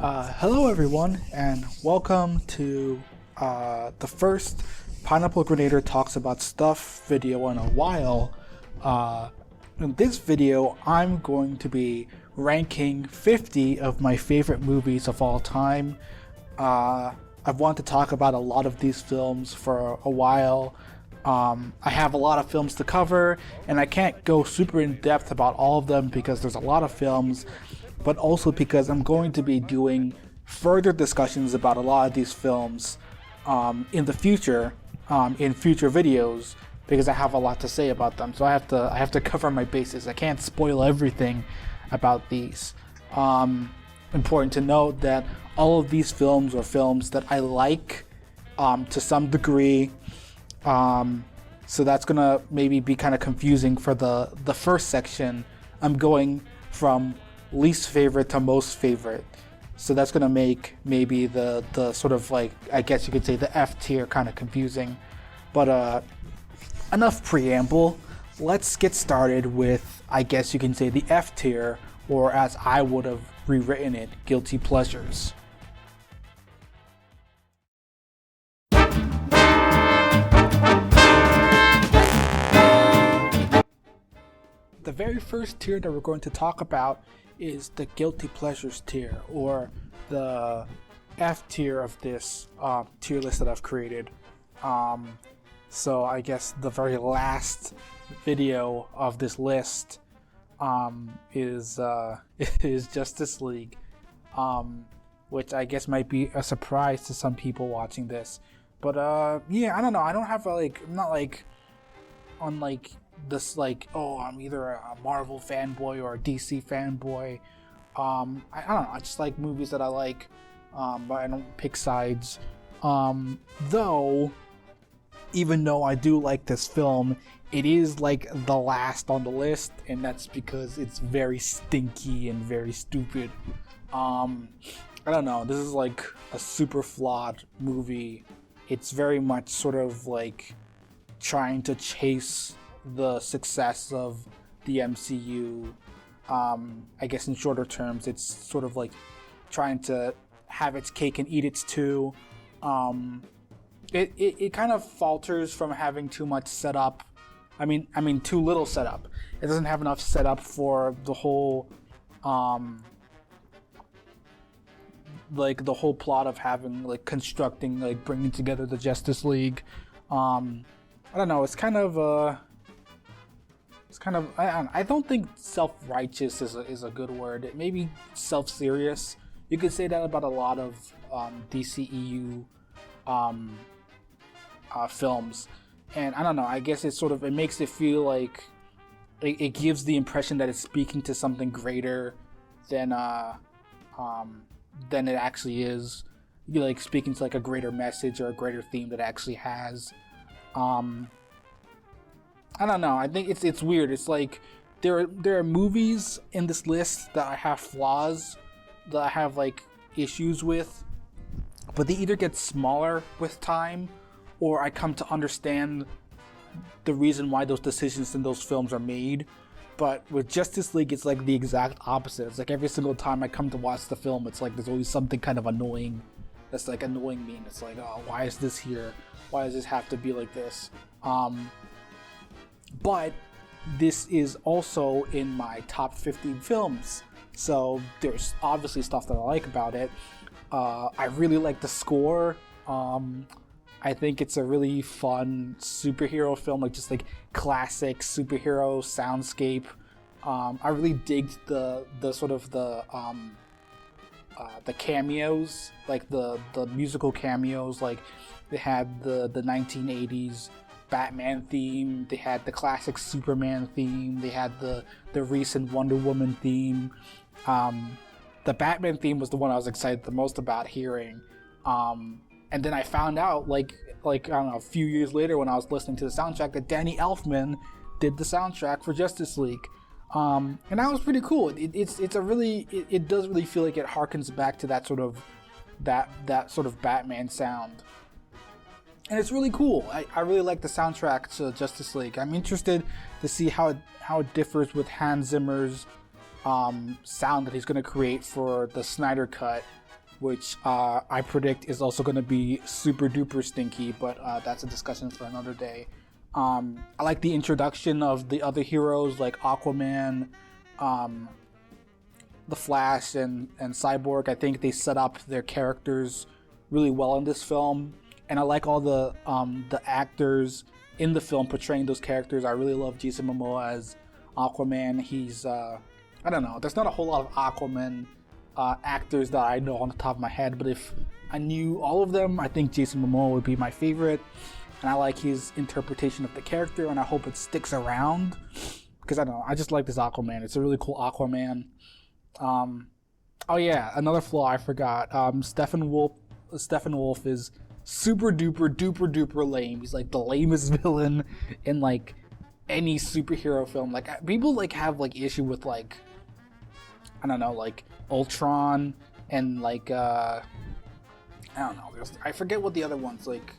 Hello everyone, and welcome to the first Pineapplegrenader Talks About Stuff video in a while. In this video, I'm going to be ranking 50 of my favorite movies of all time. I've wanted to talk about a lot of these films for a while. I have a lot of films to cover, and I can't go super in depth about all of them because there's a lot of films, but also because I'm going to be doing further discussions about a lot of these films in the future, in future videos, because I have a lot to say about them. So I have to cover my bases. I can't spoil everything about these. Important to note that all of these films are films that I like to some degree. So that's gonna maybe be kind of confusing for the first section. I'm going from least favorite to most favorite, so that's gonna make maybe the sort of, like, I guess you could say, the F tier kind of confusing. But enough preamble. Let's get started with, I guess you can say, the F tier, or as I would have rewritten it, guilty pleasures. The very first tier that we're going to talk about is the guilty pleasures tier, or the F tier of this tier list that I've created. So I guess the very last video of this list is Justice League, which I guess might be a surprise to some people watching this. But yeah, I don't know. I don't have I'm not on this, oh, I'm either a Marvel fanboy or a DC fanboy. I don't know, I just like movies that I like, but I don't pick sides. Though, even though I do like this film, it is like the last on the list, and that's because it's very stinky and very stupid. I don't know, this is like a super flawed movie. It's very much sort of like trying to chase the success of the MCU. I guess in shorter terms, it's sort of like trying to have its cake and eat its too. It kind of falters from having too much setup. I mean too little setup. It doesn't have enough setup for the whole the whole plot of having, constructing, bringing together the Justice League. I don't know, it's kind of I don't think self-righteous is a good word. It may be self-serious. You could say that about a lot of DCEU films, and I don't know, I guess it makes it feel like it gives the impression that it's speaking to something greater than it actually is. You're speaking to a greater message or a greater theme that it actually has. I don't know. I think it's weird. It's like there are movies in this list that I have flaws, that I have issues with, but they either get smaller with time, or I come to understand the reason why those decisions in those films are made. But with Justice League, it's the exact opposite. It's every single time I come to watch the film, it's there's always something kind of annoying that's annoying me. And it's oh, why is this here? Why does this have to be like this? But this is also in my top 15 films, so there's obviously stuff that I like about it. I really like the score. I think it's a really fun superhero film, just classic superhero soundscape. I really digged the sort of the cameos, the musical cameos. They had the 1980s Batman theme, they had the classic Superman theme, they had the recent Wonder Woman theme. The Batman theme was the one I was excited the most about hearing. And then I found out, I don't know, a few years later when I was listening to the soundtrack, that Danny Elfman did the soundtrack for Justice League. And that was pretty cool. It does really feel like it harkens back to that sort of Batman sound. And it's really cool. I really like the soundtrack to Justice League. I'm interested to see how it differs with Hans Zimmer's sound that he's going to create for the Snyder Cut. which I predict is also going to be super duper stinky, but that's a discussion for another day. I like the introduction of the other heroes like Aquaman, the Flash, and Cyborg. I think they set up their characters really well in this film, and I like all the actors in the film portraying those characters. I really love Jason Momoa as Aquaman. He's I don't know, there's not a whole lot of Aquaman actors that I know on the top of my head, but if I knew all of them, I think Jason Momoa would be my favorite, and I like his interpretation of the character, and I hope it sticks around, because I don't know, I just like this Aquaman. It's a really cool Aquaman. Oh yeah, another flaw I forgot. Steppenwolf is super duper lame. He's like the lamest villain in like any superhero film. Like people like have like issue with like, I don't know, like Ultron and like I don't know, I forget what the other ones like.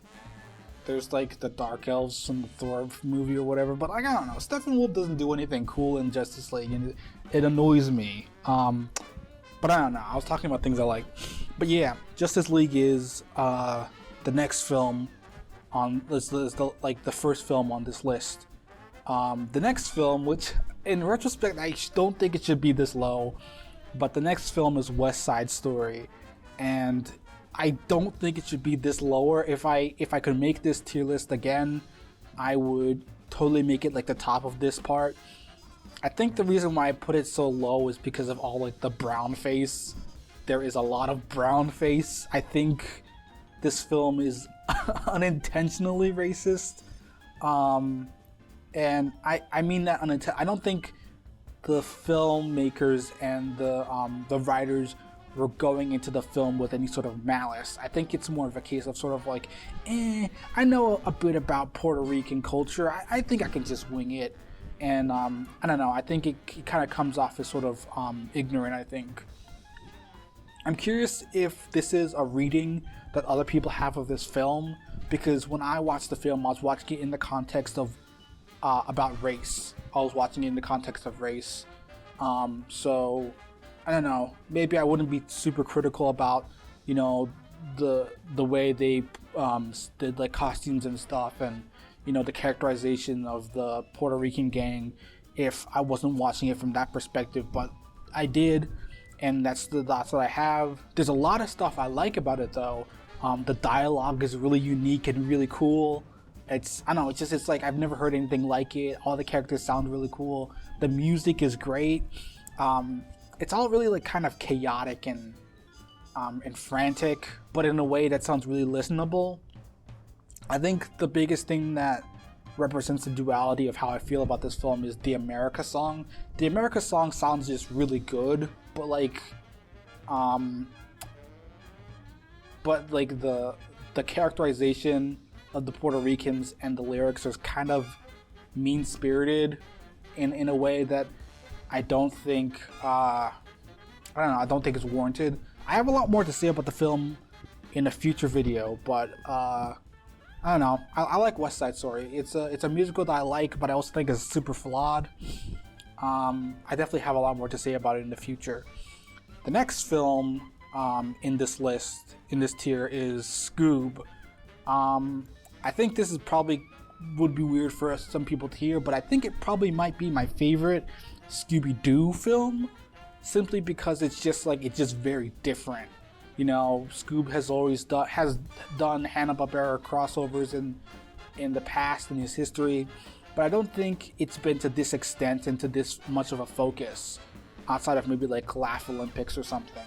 There's like the Dark Elves from the Thor movie or whatever, but like, I don't know, Steppenwolf doesn't do anything cool in Justice League, and it annoys me. But I don't know, I was talking about things I like. But yeah, Justice League is the next film on this, like the first film on this list. The next film, which in retrospect I don't think it should be this low, but the next film is West Side Story, and I don't think it should be this lower. If I could make this tier list again, I would totally make it like the top of this part. I think the reason why I put it so low is because of all like the brown face. There is a lot of brown face. I think this film is unintentionally racist. And I mean that I don't think the filmmakers and the writers were going into the film with any sort of malice. I think it's more of a case of sort of like, I know a bit about Puerto Rican culture. I think I can just wing it. And I don't know, I think it kind of comes off as sort of ignorant, I think. I'm curious if this is a reading that other people have of this film, because when I watched the film, I was watching it in the context of about race. I was watching it in the context of race. So I don't know, maybe I wouldn't be super critical about, you know, the way they did like costumes and stuff, and you know, the characterization of the Puerto Rican gang if I wasn't watching it from that perspective, but I did, and that's the thoughts that I have. There's a lot of stuff I like about it though. The dialogue is really unique and really cool. I don't know, it's like I've never heard anything like it. All the characters sound really cool. The music is great. It's all really like kind of chaotic and frantic, but in a way that sounds really listenable. I think the biggest thing that represents the duality of how I feel about this film is the America song. The America song sounds just really good, but like the characterization of the Puerto Ricans and the lyrics is kind of mean-spirited in a way that I don't think I don't think it's warranted. I have a lot more to say about the film in a future video, but I don't know. I like West Side Story. It's a musical that I like, but I also think it's super flawed. I definitely have a lot more to say about it in the future. The next film in this list, in this tier, is Scoob. I think this is probably would be weird for some people to hear, but I think it probably might be my favorite Scooby-Doo film, simply because it's just very different. You know, Scoob has done Hanna-Barbera crossovers in the past in his history, but I don't think it's been to this extent and to this much of a focus outside of maybe like Laugh Olympics or something.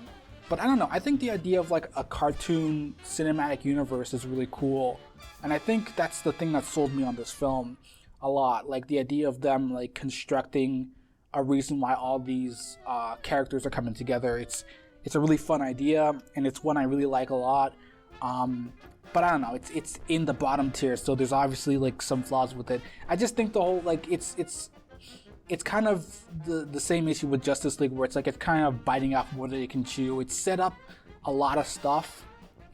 But I don't know, I think the idea of like a cartoon cinematic universe is really cool, and I think that's the thing that sold me on this film a lot. Like the idea of them like constructing a reason why all these characters are coming together. It's a really fun idea, and it's one I really like a lot. But I don't know, it's in the bottom tier, so there's obviously like some flaws with it. I just think the whole like it's kind of the same issue with Justice League, where it's like it's kind of biting off more than it can chew. It's set up a lot of stuff.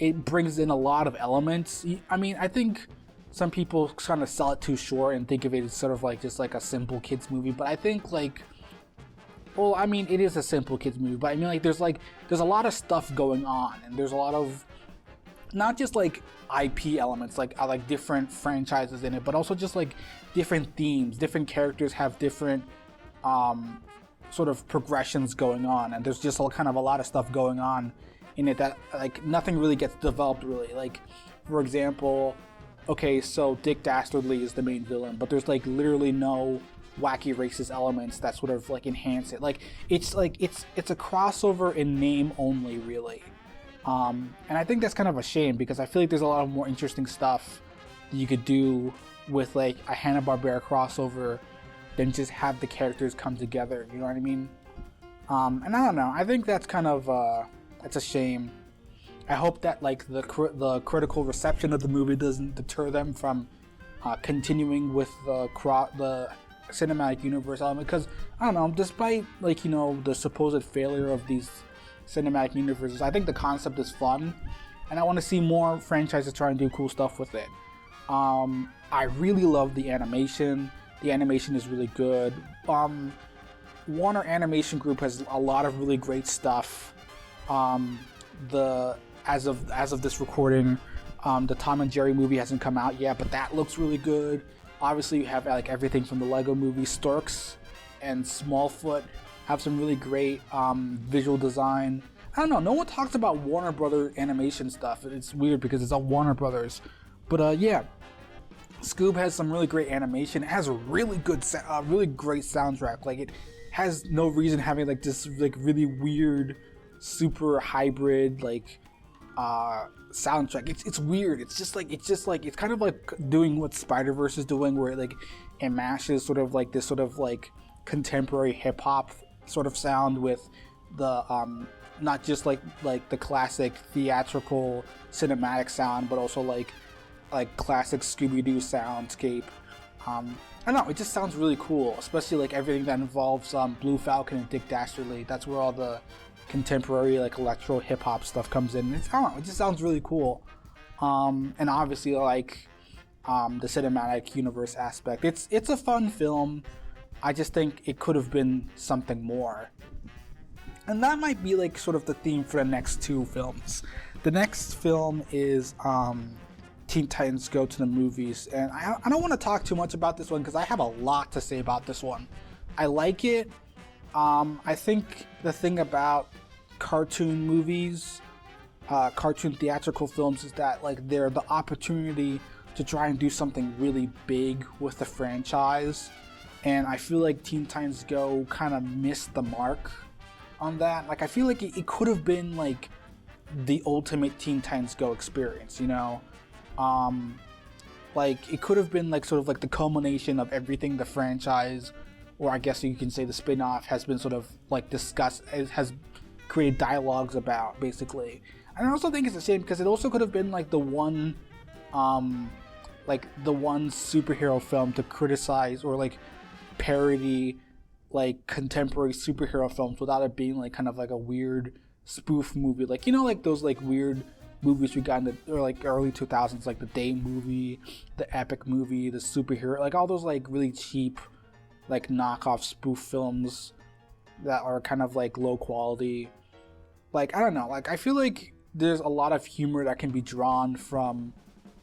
It brings in a lot of elements. I mean, I think some people kind of sell it too short and think of it as sort of like just like a simple kids movie, but I think like well, I mean, it is a simple kids movie, but I mean, like, there's a lot of stuff going on, and there's a lot of not just like IP elements, like different franchises in it, but also just like different themes. Different characters have different sort of progressions going on, and there's just kind of a lot of stuff going on in it that like nothing really gets developed really. Like, for example, okay, so Dick Dastardly is the main villain, but there's like literally no wacky racist elements that sort of like enhance it. Like it's a crossover in name only, really. And I think that's kind of a shame, because I feel like there's a lot of more interesting stuff that you could do with like a Hanna-Barbera crossover than just have the characters come together. You know what I mean? And I don't know. I think that's kind of it's a shame. I hope that like the critical reception of the movie doesn't deter them from continuing with the cinematic universe element, because I don't know, despite like, you know, the supposed failure of these cinematic universes, I think the concept is fun, and I want to see more franchises try and do cool stuff with it. I really love the animation. The animation is really good. Warner Animation Group has a lot of really great stuff. As of this recording, the Tom and Jerry movie hasn't come out yet, but that looks really good. Obviously, you have like everything from the Lego Movie. Storks and Smallfoot have some really great visual design. I don't know. No one talks about Warner Brother animation stuff. It's weird because it's all Warner Brothers. But yeah, Scoob has some really great animation. It has a really good, really great soundtrack. Like, it has no reason having like this like really weird, super hybrid like soundtrack. It's weird. It's kind of like doing what Spider-Verse is doing, where it mashes sort of like this sort of like contemporary hip hop sort of sound with the not just like the classic theatrical cinematic sound, but also like classic Scooby-Doo soundscape. I don't know, it just sounds really cool, especially like everything that involves Blue Falcon and Dick Dastardly. That's where all the contemporary like electro hip hop stuff comes in. I don't know, it just sounds really cool. And obviously like the cinematic universe aspect. It's a fun film. I just think it could have been something more. And that might be like sort of the theme for the next two films. The next film is Teen Titans Go to the Movies, and I don't want to talk too much about this one because I have a lot to say about this one. I like it. I think the thing about cartoon movies, cartoon theatrical films, is that like they're the opportunity to try and do something really big with the franchise, and I feel like Teen Titans Go kind of missed the mark on that. Like, I feel like it could have been like the ultimate Teen Titans Go experience, you know? Like, it could have been like sort of like the culmination of everything the franchise, or I guess you can say the spin-off, has been sort of like discussed, has created dialogues about, basically. And I also think it's a shame because it also could have been like the one superhero film to criticize or like parody like contemporary superhero films without it being like kind of like a weird spoof movie, like, you know, like those like weird movies we got in the early 2000s, like the Day movie, the Epic movie, the superhero, like all those like really cheap like knockoff spoof films that are kind of like low quality. Like, I don't know, like I feel like there's a lot of humor that can be drawn from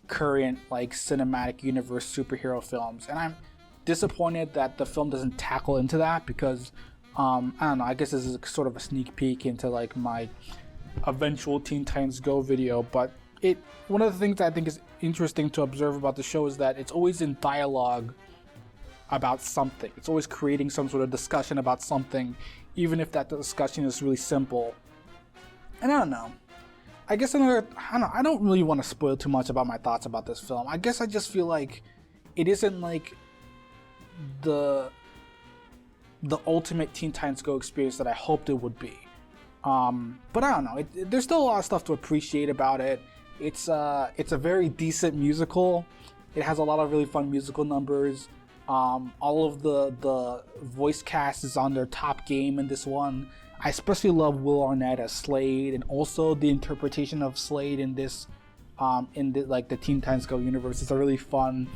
current like cinematic universe superhero films, and I'm disappointed that the film doesn't tackle into that, because I don't know, I guess this is sort of a sneak peek into like my eventual Teen Titans Go video, but one of the things I think is interesting to observe about the show is that it's always in dialogue about something. It's always creating some sort of discussion about something, even if that discussion is really simple. And I don't know, I guess I don't really want to spoil too much about my thoughts about this film. I guess I just feel like it isn't like the ultimate Teen Titans Go experience that I hoped it would be. But I don't know, there's still a lot of stuff to appreciate about it. It's a very decent musical. It has a lot of really fun musical numbers. All of the voice cast is on their top game in this one. I especially love Will Arnett as Slade, and also the interpretation of Slade in this the Teen Titans Go universe is a really fun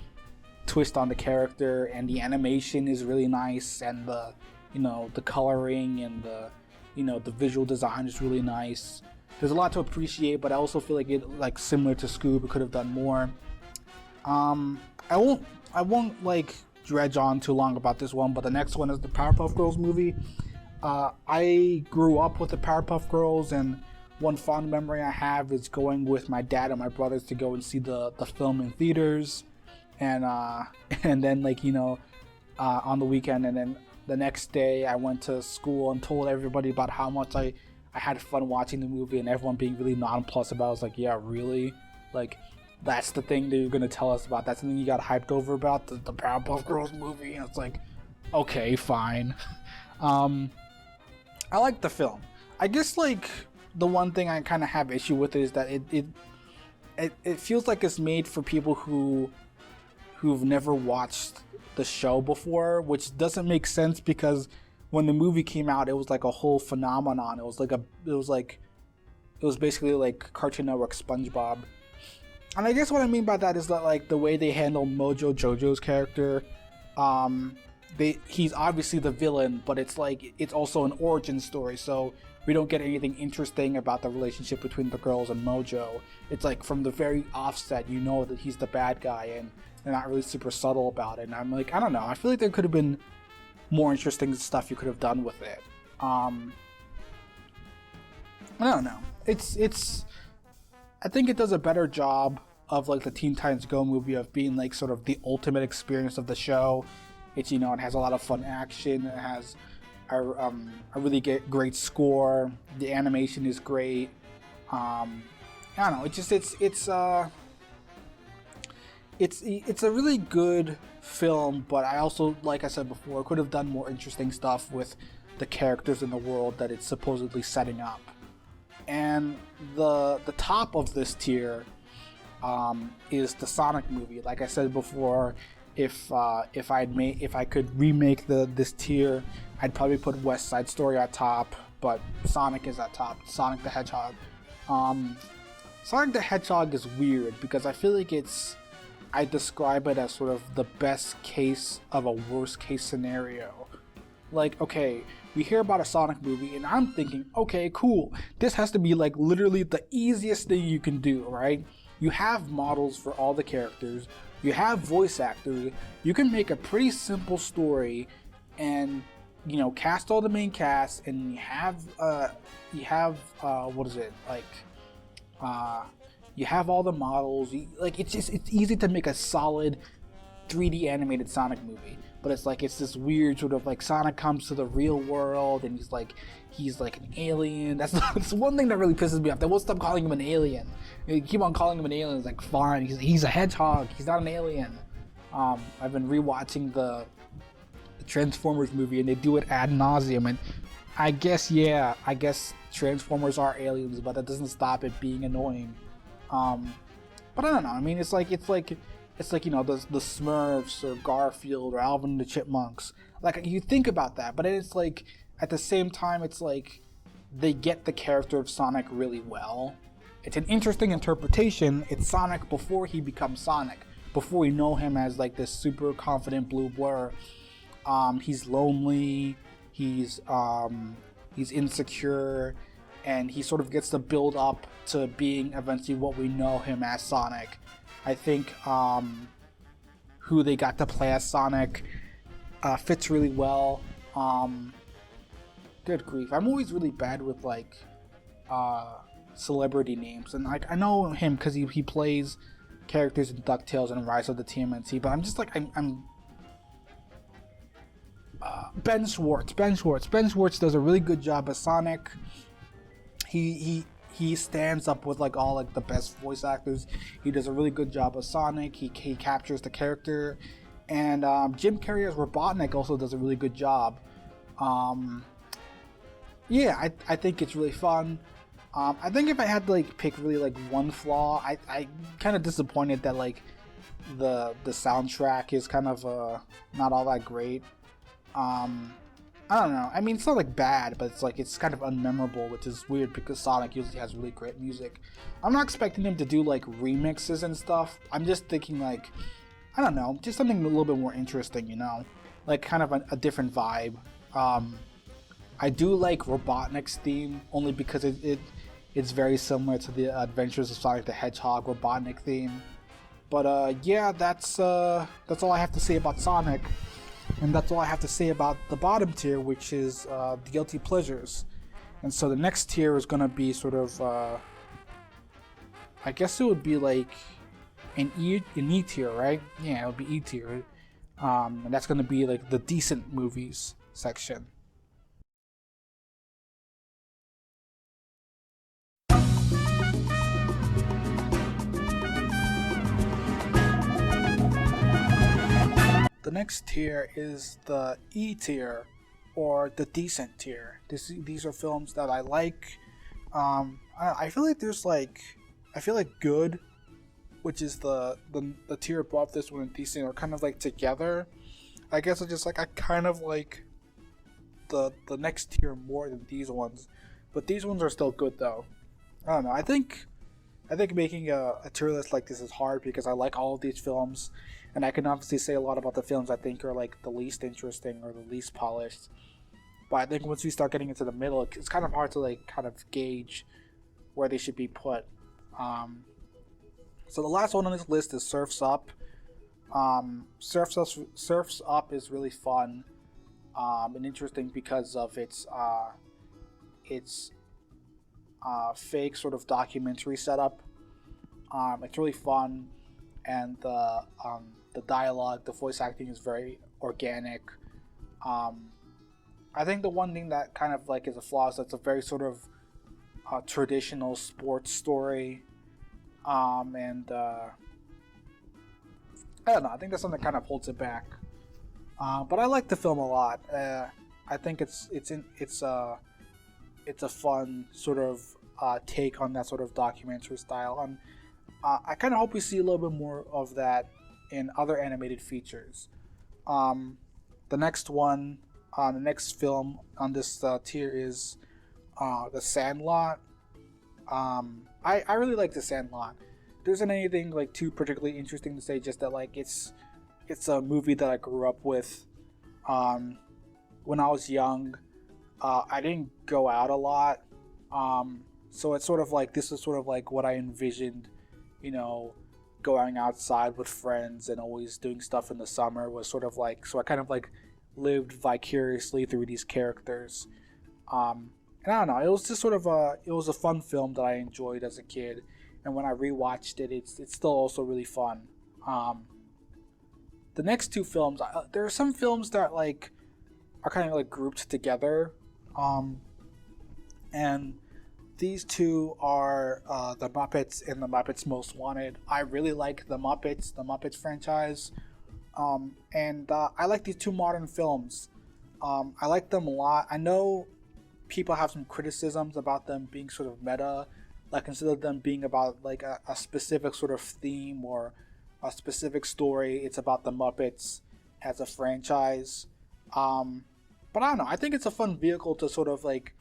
twist on the character, and the animation is really nice, and the the coloring and the visual design is really nice. There's a lot to appreciate, but I also feel like it, like similar to Scoob, it could have done more. I won't like dredge on too long about this one, but the next one is the Powerpuff Girls movie. I grew up with the Powerpuff Girls, and one fond memory I have is going with my dad and my brothers to go and see the film in theaters, and then like on the weekend, and then the next day I went to school and told everybody about how much I had fun watching the movie, and everyone being really nonplussed about it. I was like, yeah, really? Like, that's the thing that you're gonna tell us about? That's the thing you got hyped over about? The Powerpuff Girls movie? And it's like, okay, fine. I like the film. I guess like the one thing I kind of have issue with is that it feels like it's made for people who've never watched the show before, which doesn't make sense because when the movie came out, it was like a whole phenomenon. It was basically like Cartoon Network SpongeBob. And I guess what I mean by that is that like the way they handle Mojo Jojo's character, he's obviously the villain, but it's like it's also an origin story, so we don't get anything interesting about the relationship between the girls and Mojo. It's like from the very offset, that he's the bad guy, and they're not really super subtle about it. And I'm like, I don't know. I feel like there could have been more interesting stuff you could have done with it. I don't know. I think it does a better job of like the Teen Titans Go movie of being like sort of the ultimate experience of the show. It has a lot of fun action. It has a really great score. The animation is great. I don't know. It's a really good film, but I also, like I said before, could have done more interesting stuff with the characters in the world that it's supposedly setting up. And the top of this tier is the Sonic movie. Like I said before, if I could remake this tier, I'd probably put West Side Story at top, but Sonic is at top. Sonic the Hedgehog. Sonic the Hedgehog is weird because I feel like I describe it as sort of the best case of a worst case scenario. Like, okay, we hear about a Sonic movie and I'm thinking, okay, cool. This has to be like literally the easiest thing you can do, right? You have models for all the characters. You have voice actors. You can make a pretty simple story and, cast all the main cast, and you have you have all the models. It's easy to make a solid 3D animated Sonic movie, but it's this weird sort of like Sonic comes to the real world and he's like an alien. That's one thing that really pisses me off. They won't stop calling him an alien. You keep on calling him an alien. It's like, fine, he's a hedgehog. He's not an alien. I've been rewatching the Transformers movie and they do it ad nauseum, and I guess Transformers are aliens, but that doesn't stop it being annoying. But I don't know. I mean, it's like the Smurfs or Garfield or Alvin and the Chipmunks. Like, you think about that, but it's like at the same time, it's like they get the character of Sonic really well. It's an interesting interpretation. It's Sonic before he becomes Sonic, before we know him as like this super confident blue blur. He's lonely. He's insecure. And he sort of gets to build up to being eventually what we know him as, Sonic. I think who they got to play as Sonic fits really well. Good grief, I'm always really bad with like celebrity names, and like I know him because he plays characters in DuckTales and Rise of the TMNT, but I'm just like I'm Ben Schwartz. Ben Schwartz does a really good job as Sonic. He stands up with like all like the best voice actors. He does a really good job as Sonic. He captures the character, and Jim Carrey as Robotnik also does a really good job. Yeah, I think it's really fun. I think if I had to like pick really like one flaw, I kind of disappointed that like the soundtrack is kind of not all that great. I don't know. I mean, it's not like bad, but it's kind of unmemorable, which is weird because Sonic usually has really great music. I'm not expecting him to do like remixes and stuff. I'm just thinking like, I don't know, just something a little bit more interesting, like kind of a different vibe. I do like Robotnik's theme only because it's very similar to the Adventures of Sonic the Hedgehog Robotnik theme. But yeah, that's all I have to say about Sonic, and that's all I have to say about the bottom tier, which is the guilty pleasures. And so the next tier is gonna be sort of, I guess it would be like an E tier, right? Yeah, it would be E tier, and that's gonna be like the decent movies section. The next tier is the E tier, or the decent tier. These are films that I like. I feel like I feel like good, which is the tier above this one, and decent are kind of like together. I guess I kind of like the next tier more than these ones, but these ones are still good though. I don't know. I think making a tier list like this is hard because I like all of these films, and I can obviously say a lot about the films I think are like the least interesting or the least polished. But I think once we start getting into the middle, it's kind of hard to like kind of gauge where they should be put. So the last one on this list is Surf's Up. Surf's Up is really fun and interesting because of its fake sort of documentary setup. It's really fun, and the dialogue, the voice acting is very organic. I think the one thing that kind of like is a flaw is that it's a very sort of traditional sports story, and I don't know. I think that's something that kind of holds it back. But I like the film a lot. I think it's a fun sort of take on that sort of documentary style, and I kind of hope we see a little bit more of that in other animated features. The next one, the next film on this tier is The Sandlot. I really like The Sandlot. There isn't anything like too particularly interesting to say, just that like it's a movie that I grew up with. When I was young, I didn't go out a lot, so it's sort of like this is sort of like what I envisioned, going outside with friends and always doing stuff in the summer was sort of like, so I kind of like lived vicariously through these characters. And I don't know, it was just sort of it was a fun film that I enjoyed as a kid, and when I rewatched it, it's still also really fun. The next two films, there are some films that like are kind of like grouped together, and these two are The Muppets and The Muppets Most Wanted. I really like The Muppets franchise, and I like these two modern films. I like them a lot. I know people have some criticisms about them being sort of meta, like instead of them being about like a specific sort of theme or a specific story, it's about the Muppets as a franchise. But I don't know, I think it's a fun vehicle to sort of like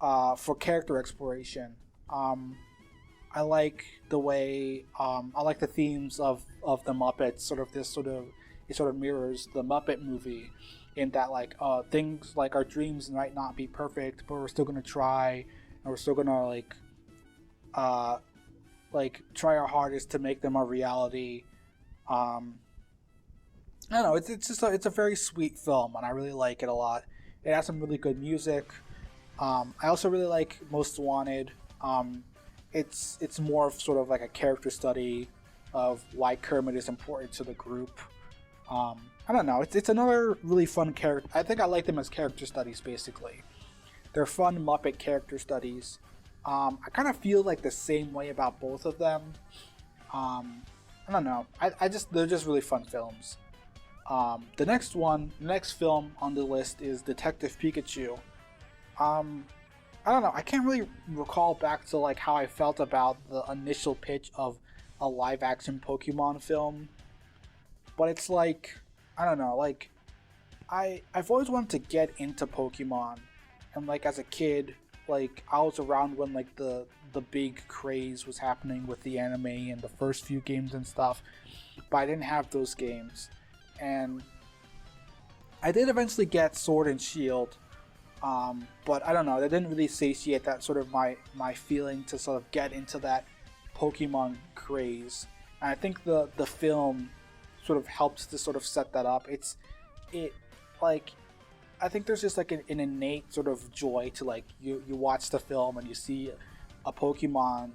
for character exploration. I like the way I like the themes of the Muppets. It sort of mirrors the Muppet movie, in that like things like our dreams might not be perfect, but we're still gonna try, and we're still gonna like try our hardest to make them a reality. I don't know. It's a very sweet film, and I really like it a lot. It has some really good music. I also really like Most Wanted. It's more of sort of like a character study of why Kermit is important to the group. I don't know. It's another really fun character. I think I like them as character studies. Basically, they're fun Muppet character studies. I kind of feel like the same way about both of them. I don't know. They're just really fun films. The next film on the list is Detective Pikachu. I don't know. I can't really recall back to like how I felt about the initial pitch of a live-action Pokemon film, but it's like, I don't know. Like, I've always wanted to get into Pokemon, and like as a kid, like I was around when like the big craze was happening with the anime and the first few games and stuff, but I didn't have those games, and I did eventually get Sword and Shield, but I don't know, that didn't really satiate that sort of my feeling to sort of get into that Pokemon craze. And I think the film sort of helps to sort of set that up. I think there's just like an innate sort of joy to like you watch the film and you see a Pokemon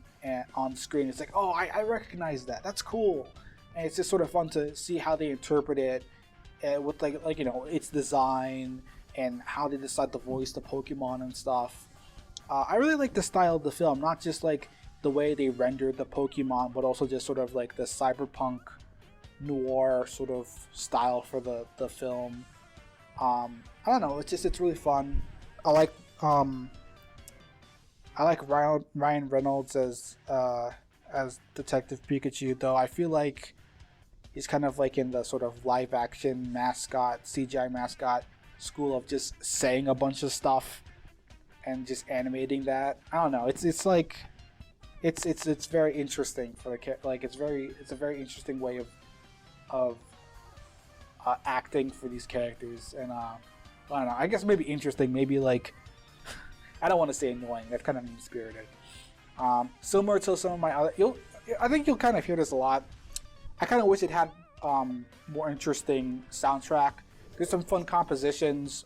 on screen. It's like, oh, I recognize that. That's cool. And it's just sort of fun to see how they interpret it with like its design and how they decide to voice the Pokemon and stuff. I really like the style of the film, not just like the way they rendered the Pokemon, but also just sort of like the cyberpunk noir sort of style for the film. I don't know. It's really fun. I like Ryan Reynolds as Detective Pikachu, though I feel like he's kind of like in the sort of live action mascot, CGI mascot school of just saying a bunch of stuff and just animating that. I don't know. It's like it's very interesting for the like it's a very interesting way of acting for these characters, and I don't know. I guess maybe interesting, maybe like I don't want to say annoying. That's kind of mean-spirited. Similar to some of my other, I think you'll kind of hear this a lot. I kind of wish it had more interesting soundtrack. There's some fun compositions.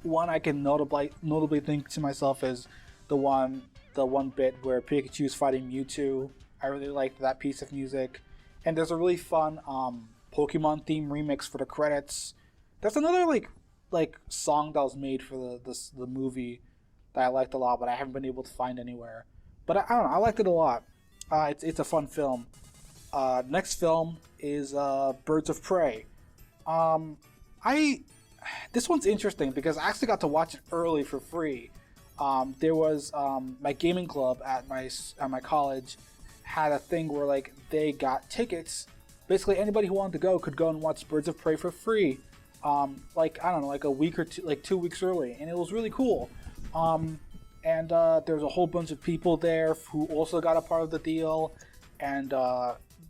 One I can notably think to myself is the one bit where Pikachu's fighting Mewtwo. I really liked that piece of music, and there's a really fun Pokemon theme remix for the credits. There's another like song that was made for the movie that I liked a lot, but I haven't been able to find anywhere. But I don't know, I liked it a lot. It's a fun film. Next film is Birds of Prey. This one's interesting because I actually got to watch it early for free. There was my gaming club at my college had a thing where like they got tickets. Basically, anybody who wanted to go could go and watch Birds of Prey for free. Like I don't know, like a week or two, like 2 weeks early, and it was really cool. And there was a whole bunch of people there who also got a part of the deal, and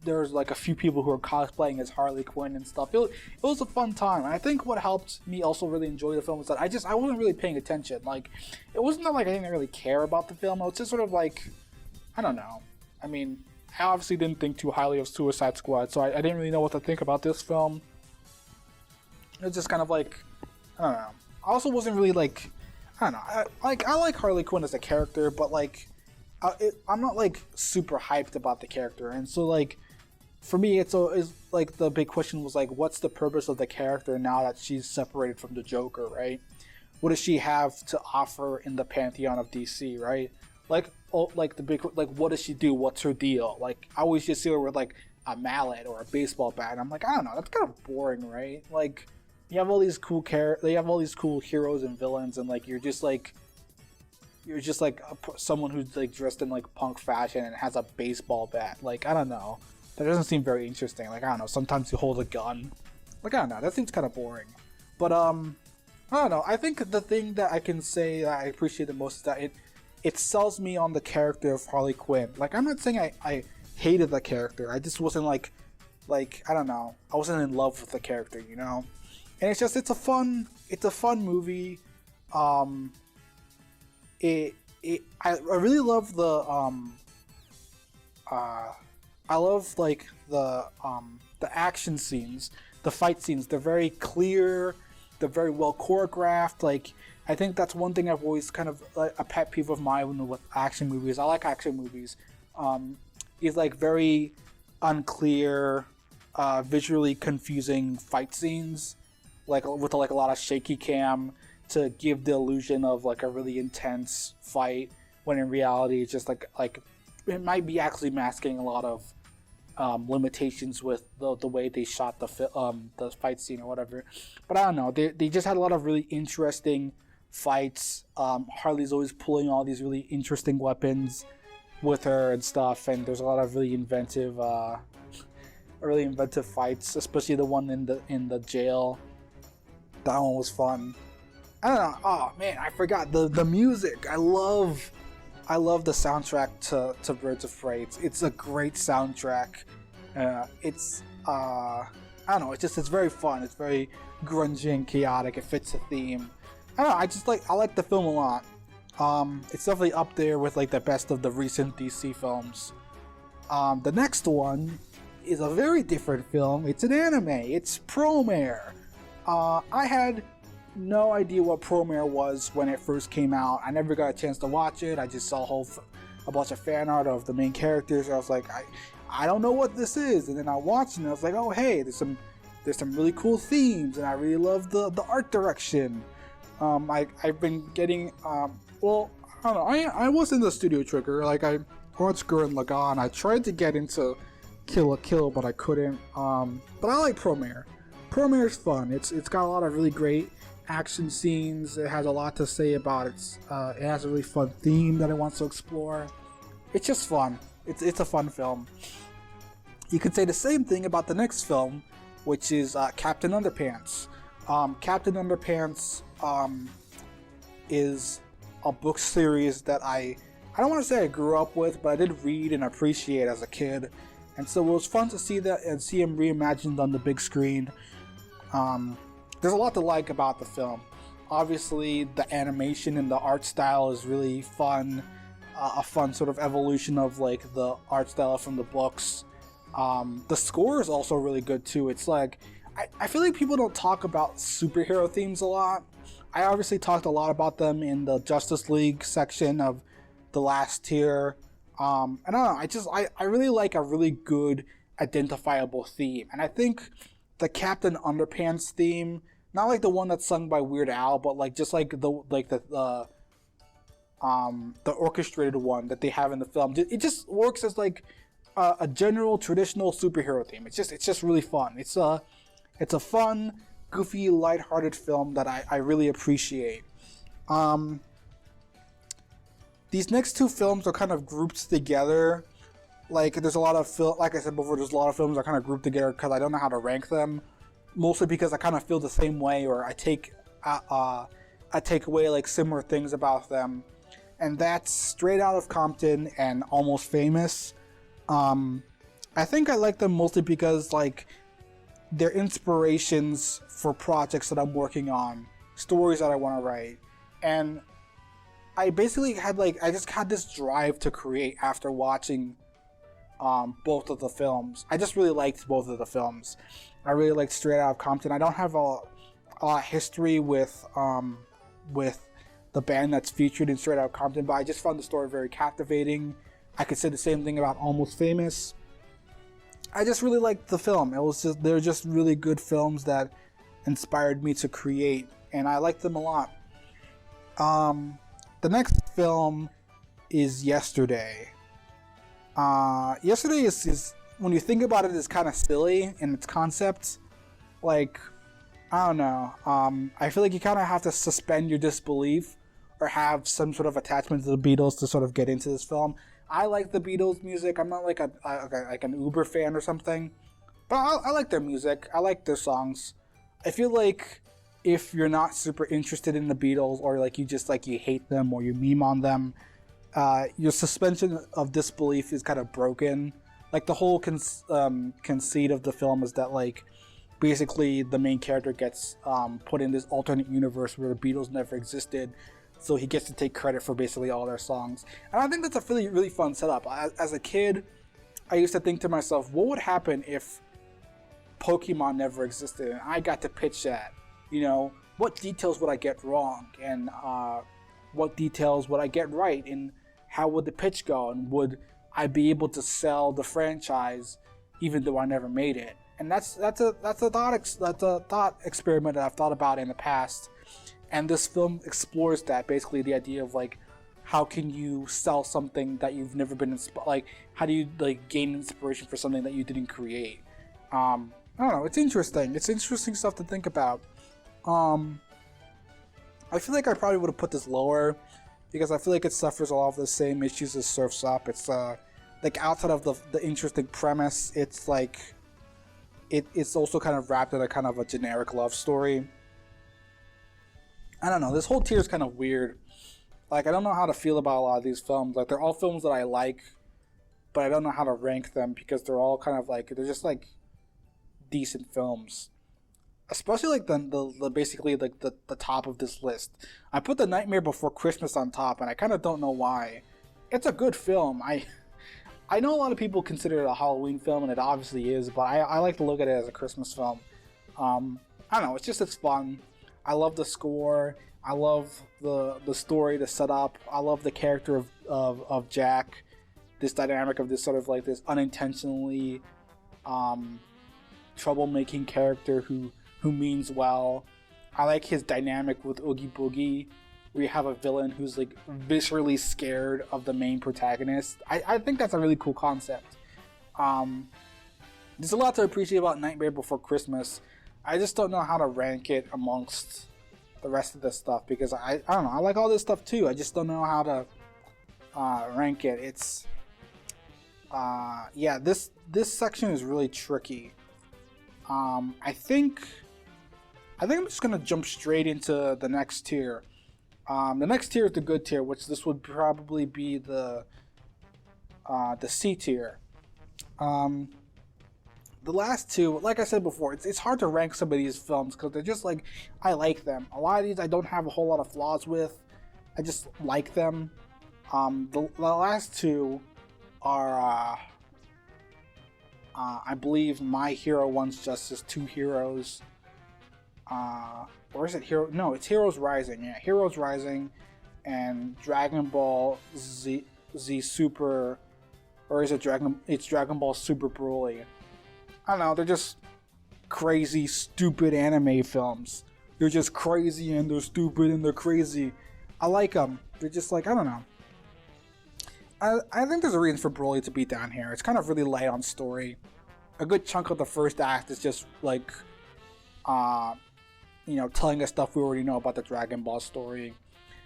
there's like a few people who were cosplaying as Harley Quinn and stuff. It was a fun time, and I think what helped me also really enjoy the film was that I wasn't really paying attention. Like, it wasn't that like I didn't really care about the film. It was just sort of like, I don't know. I mean, I obviously didn't think too highly of Suicide Squad, so I didn't really know what to think about this film. It was just kind of like, I don't know. I also wasn't really like, I don't know. I like Harley Quinn as a character, but like, I'm not like super hyped about the character, and so like, for me, it's like the big question was like, what's the purpose of the character now that she's separated from the Joker, right? What does she have to offer in the pantheon of DC, right? Like, like the big, like, what does she do? What's her deal? Like, I always just see her with like a mallet or a baseball bat, and I'm like, I don't know, that's kind of boring, right? Like, you have all these cool heroes and villains, and like you're just like someone who's like dressed in like punk fashion and has a baseball bat. Like, I don't know. That doesn't seem very interesting. Like, I don't know, sometimes you hold a gun. Like, I don't know, that seems kind of boring. But, I don't know, I think the thing that I can say that I appreciate the most is that it sells me on the character of Harley Quinn. Like, I'm not saying I hated the character, I just wasn't like, I don't know, I wasn't in love with the character, you know? And it's just, it's a fun movie. I really love I love like the action scenes, the fight scenes. They're very clear. They're very well choreographed. Like, I think that's one thing I've always kind of like, a pet peeve of mine with action movies. I like action movies. Is like very unclear, visually confusing fight scenes, like with like a lot of shaky cam to give the illusion of like a really intense fight, when in reality it's just like it might be actually masking a lot of limitations with the way they shot the fight scene or whatever. But I don't know, they just had a lot of really interesting fights. Harley's always pulling all these really interesting weapons with her and stuff, and there's a lot of really inventive fights, especially the one in the jail. That one was fun. I don't know. Oh man, I forgot the music. I love the soundtrack to Birds of Prey. It's a great soundtrack. I don't know, it's very fun. It's very grungy and chaotic. It fits the theme. I don't know, I like the film a lot. It's definitely up there with like the best of the recent DC films. The next one is a very different film. It's an anime. It's Promare. I had no idea what Promare was when it first came out. I never got a chance to watch it. I just saw a bunch of fan art of the main characters. I was like, I don't know what this is. And then I watched it and I was like, oh hey, there's some really cool themes, and I really love the art direction. I've been getting well, I don't know. I was in the Studio Trigger. Like I watched Gurren Lagann. I tried to get into Kill la Kill, but I couldn't. But I like Promare. Promare's fun. It's got a lot of really great action scenes. It has a lot to say about it. It has a really fun theme that it wants to explore. It's just fun. It's a fun film. You could say the same thing about the next film, which is Captain Underpants. Captain Underpants is a book series that I don't want to say I grew up with, but I did read and appreciate as a kid. And so it was fun to see that and see him reimagined on the big screen. There's a lot to like about the film. Obviously, the animation and the art style is really fun. A fun sort of evolution of like the art style from the books. The score is also really good too. It's like, I feel like people don't talk about superhero themes a lot. I obviously talked a lot about them in the Justice League section of The Last Tier. And I don't know, I really like a really good identifiable theme. And I think the Captain Underpants theme, not like the one that's sung by Weird Al, but like just like the orchestrated one that they have in the film. It just works as like a general traditional superhero theme. It's just really fun. It's a fun, goofy, lighthearted film that I really appreciate. These next two films are kind of grouped together. Like there's a lot of like I said before, there's a lot of films that are kind of grouped together because I don't know how to rank them. Mostly because I kind of feel the same way, or I take away like similar things about them. And that's Straight Outta Compton and Almost Famous. I think I like them mostly because like they're inspirations for projects that I'm working on, stories that I want to write, and I basically had I just had this drive to create after watching both of the films. I just really liked both of the films. I really liked Straight Outta Compton. I don't have a history with the band that's featured in Straight Outta Compton, but I just found the story very captivating. I could say the same thing about Almost Famous. I just really liked the film. They're just really good films that inspired me to create, and I liked them a lot. The next film is Yesterday. Yesterday is when you think about it, is kind of silly in its concept. Like, I don't know. I feel like you kind of have to suspend your disbelief or have some sort of attachment to the Beatles to sort of get into this film. I like the Beatles music. I'm not like an Uber fan or something, but I like their music. I like their songs. I feel like if you're not super interested in the Beatles, or like you just like you hate them or you meme on them, your suspension of disbelief is kind of broken. Like the whole conceit of the film is that like basically the main character gets put in this alternate universe where the Beatles never existed, so he gets to take credit for basically all their songs. And I think that's a really, really fun setup. As a kid, I used to think to myself, what would happen if Pokemon never existed and I got to pitch that? You know, what details would I get wrong, and what details would I get right, and how would the pitch go, and would I be able to sell the franchise even though I never made it? And that's a thought experiment that I've thought about in the past. And this film explores that, basically the idea of like, how can you sell something that you've never been like, how do you like gain inspiration for something that you didn't create? I don't know, it's interesting. It's interesting stuff to think about. I feel like I probably would have put this lower because I feel like it suffers a lot of the same issues as Surf's Up. It's like outside of the interesting premise, it's like it's also kind of wrapped in a kind of a generic love story. I don't know, this whole tier is kind of weird. Like, I don't know how to feel about a lot of these films. Like, they're all films that I like, but I don't know how to rank them because they're all kind of like, they're just like decent films, especially like the basically like the top of this list. I put The Nightmare Before Christmas on top, and I kind of don't know why. It's a good film. I know a lot of people consider it a Halloween film, and it obviously is, but I like to look at it as a Christmas film. I don't know, it's fun. I love the score. I love the story, the setup. I love the character of Jack. This dynamic of this sort of like this unintentionally troublemaking character who means well. I like his dynamic with Oogie Boogie, where you have a villain who's like viscerally scared of the main protagonist. I think that's a really cool concept. There's a lot to appreciate about Nightmare Before Christmas. I just don't know how to rank it amongst the rest of this stuff, because I don't know, I like all this stuff too. I just don't know how to rank it. It's yeah, this section is really tricky. I think I'm just gonna jump straight into the next tier. The next tier is the good tier, which this would probably be the C tier. The last two, like I said before, it's hard to rank some of these films because they're just like, I like them. A lot of these I don't have a whole lot of flaws with. I just like them. The last two are, I believe, My Hero One's Justice, Two Heroes. Or is it Hero? No, it's Heroes Rising. Yeah, Heroes Rising, and Dragon Ball Z Super, or is it It's Dragon Ball Super Broly. I don't know, they're just crazy, stupid anime films. They're just crazy and they're stupid and they're crazy. I like them. They're just like, I don't know. I think there's a reason for Broly to be down here. It's kind of really light on story. A good chunk of the first act is just like, telling us stuff we already know about the Dragon Ball story.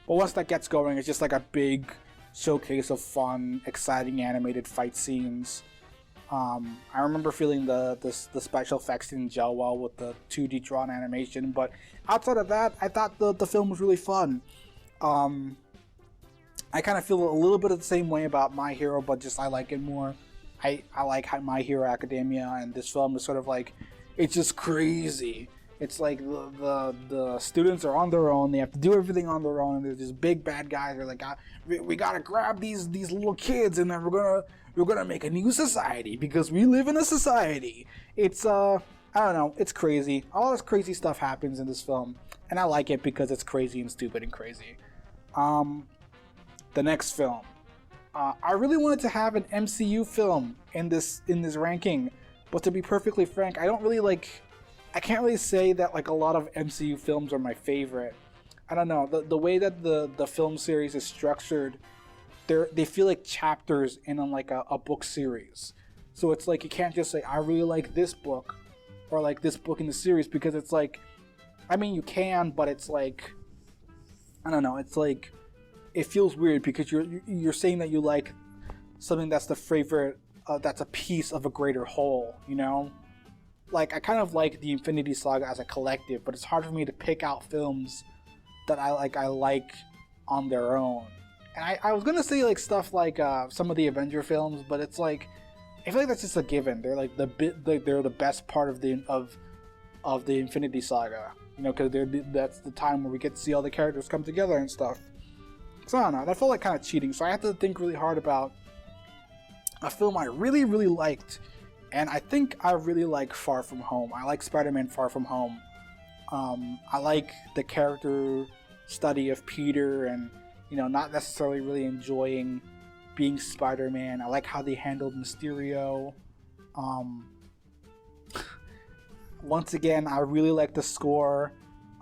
But once that gets going, it's just like a big showcase of fun, exciting animated fight scenes. I remember feeling the special effects didn't gel well with the 2D drawn animation, but outside of that, I thought the film was really fun. I kind of feel a little bit of the same way about My Hero, but just I like it more. I like My Hero Academia, and this film is sort of like, it's just crazy. It's like the students are on their own. They have to do everything on their own. And there's these big bad guys. They're like, we gotta grab these little kids, and then we're gonna make a new society because we live in a society. It's I don't know. It's crazy. All this crazy stuff happens in this film, and I like it because it's crazy and stupid and crazy. The next film. I really wanted to have an MCU film in this ranking, but to be perfectly frank, I can't really say that like a lot of MCU films are my favorite. I don't know, the way that the film series is structured, they feel like chapters in like a book series. So it's like you can't just say I really like this book or like this book in the series, because it's like, I mean you can, but it's like, I don't know, it's like it feels weird because you're saying that you like something that's the favorite, that's a piece of a greater whole, you know? Like, I kind of like the Infinity Saga as a collective, but it's hard for me to pick out films that I like on their own. And I was gonna say like stuff like some of the Avenger films, but it's like, I feel like that's just a given. They're like they're the best part of the Infinity Saga, you know, because that's the time where we get to see all the characters come together and stuff. So I don't know, that felt like kind of cheating. So I had to think really hard about a film I really, really liked. And I think I really like Far From Home. I like Spider-Man Far From Home. I like the character study of Peter and, you know, not necessarily really enjoying being Spider-Man. I like how they handled Mysterio. Once again, I really like the score.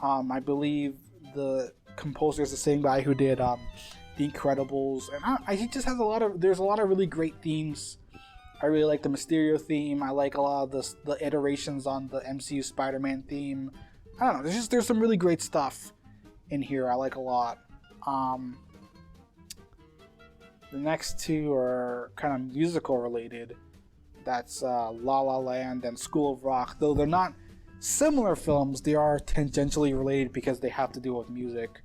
I believe the composer is the same guy who did The Incredibles. And he just has there's a lot of really great themes. I really like the Mysterio theme. I like a lot of the iterations on the MCU Spider-Man theme. I don't know. There's some really great stuff in here. I like a lot. The next two are kind of musical related. That's La La Land and School of Rock. Though they're not similar films, they are tangentially related because they have to do with music.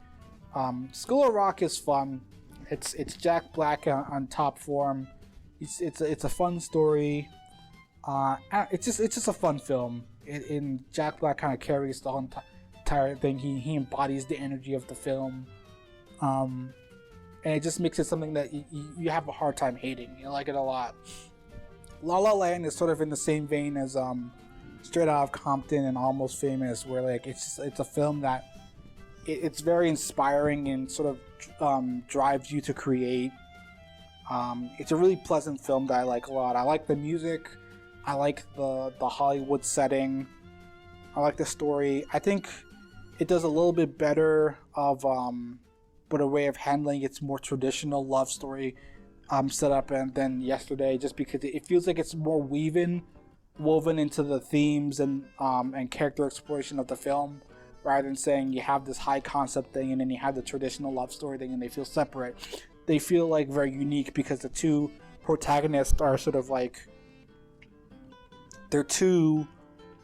School of Rock is fun. It's Jack Black on top form. It's a fun story. It's just a fun film. And Jack Black kind of carries the whole entire thing. He embodies the energy of the film, and it just makes it something that you have a hard time hating. You like it a lot. La La Land is sort of in the same vein as Straight Outta Compton and Almost Famous, where like it's a film that it's very inspiring and sort of drives you to create. It's a really pleasant film that I like a lot. I like the music. I like the Hollywood setting. I like the story. I think it does a little bit better of but a way of handling its more traditional love story setup than Yesterday, just because it feels like it's more woven into the themes and character exploration of the film, rather than saying you have this high concept thing and then you have the traditional love story thing and they feel separate. They feel like very unique because the two protagonists are sort of like they're two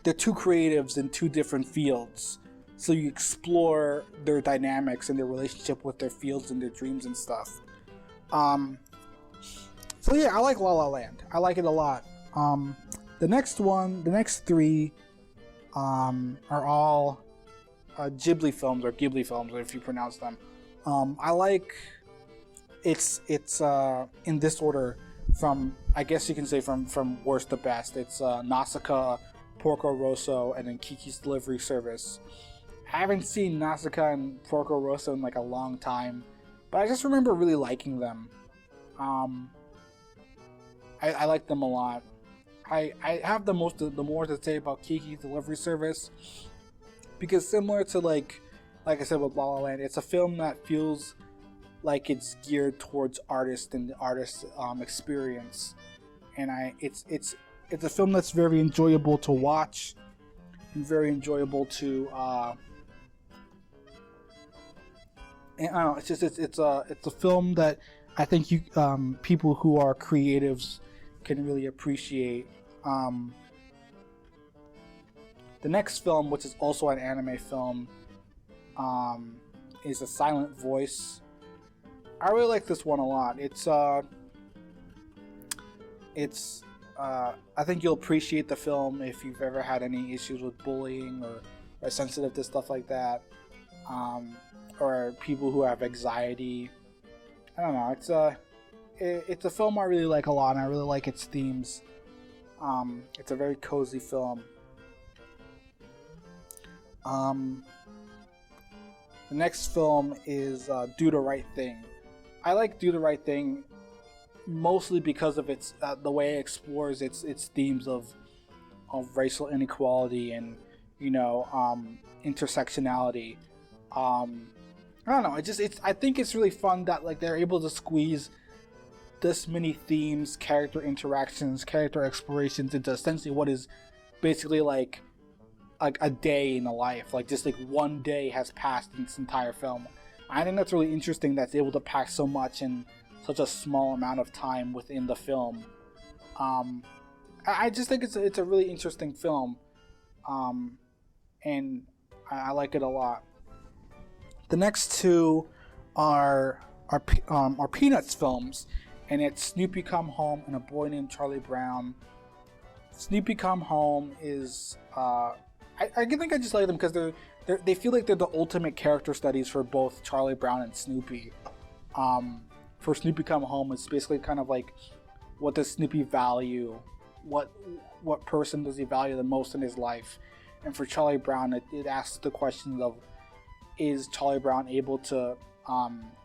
creatives in two different fields. So you explore their dynamics and their relationship with their fields and their dreams and stuff. So yeah, I like La La Land. I like it a lot. The next three are all Ghibli films, or Ghibli films, if you pronounce them. I like it's in this order from, I guess you can say from worst to best. It's Nausicaa, Porco Rosso, and then Kiki's Delivery Service. I haven't seen Nausicaa and Porco Rosso in like a long time, but I just remember really liking them. I like them a lot. I have the more to say about Kiki's Delivery Service, because similar to like I said with La La Land, it's a film that feels like it's geared towards artists and the artist's experience, and it's a film that's very enjoyable to watch and very enjoyable to and I don't know, it's a film that I think you people who are creatives can really appreciate. The next film, which is also an anime film, is A Silent Voice. I really like this one a lot. I think you'll appreciate the film if you've ever had any issues with bullying or are sensitive to stuff like that, or people who have anxiety. I don't know. It's a film I really like a lot, and I really like its themes. It's a very cozy film. The next film is Do the Right Thing. I like Do the Right Thing mostly because of its the way it explores its themes of racial inequality and intersectionality. I don't know. I think it's really fun that like they're able to squeeze this many themes, character interactions, character explorations into essentially what is basically like a day in a life. Like just like one day has passed in this entire film. I think that's really interesting that's able to pack so much in such a small amount of time within the film. I just think it's a really interesting film, and I like it a lot. The next two are Peanuts films, and it's Snoopy Come Home and A Boy Named Charlie Brown. Snoopy Come Home is I think I just like them because they feel like they're the ultimate character studies for both Charlie Brown and Snoopy. For Snoopy Come Home, it's basically kind of like, what does Snoopy value? What person does he value the most in his life? And for Charlie Brown, it asks the question of, is Charlie Brown able to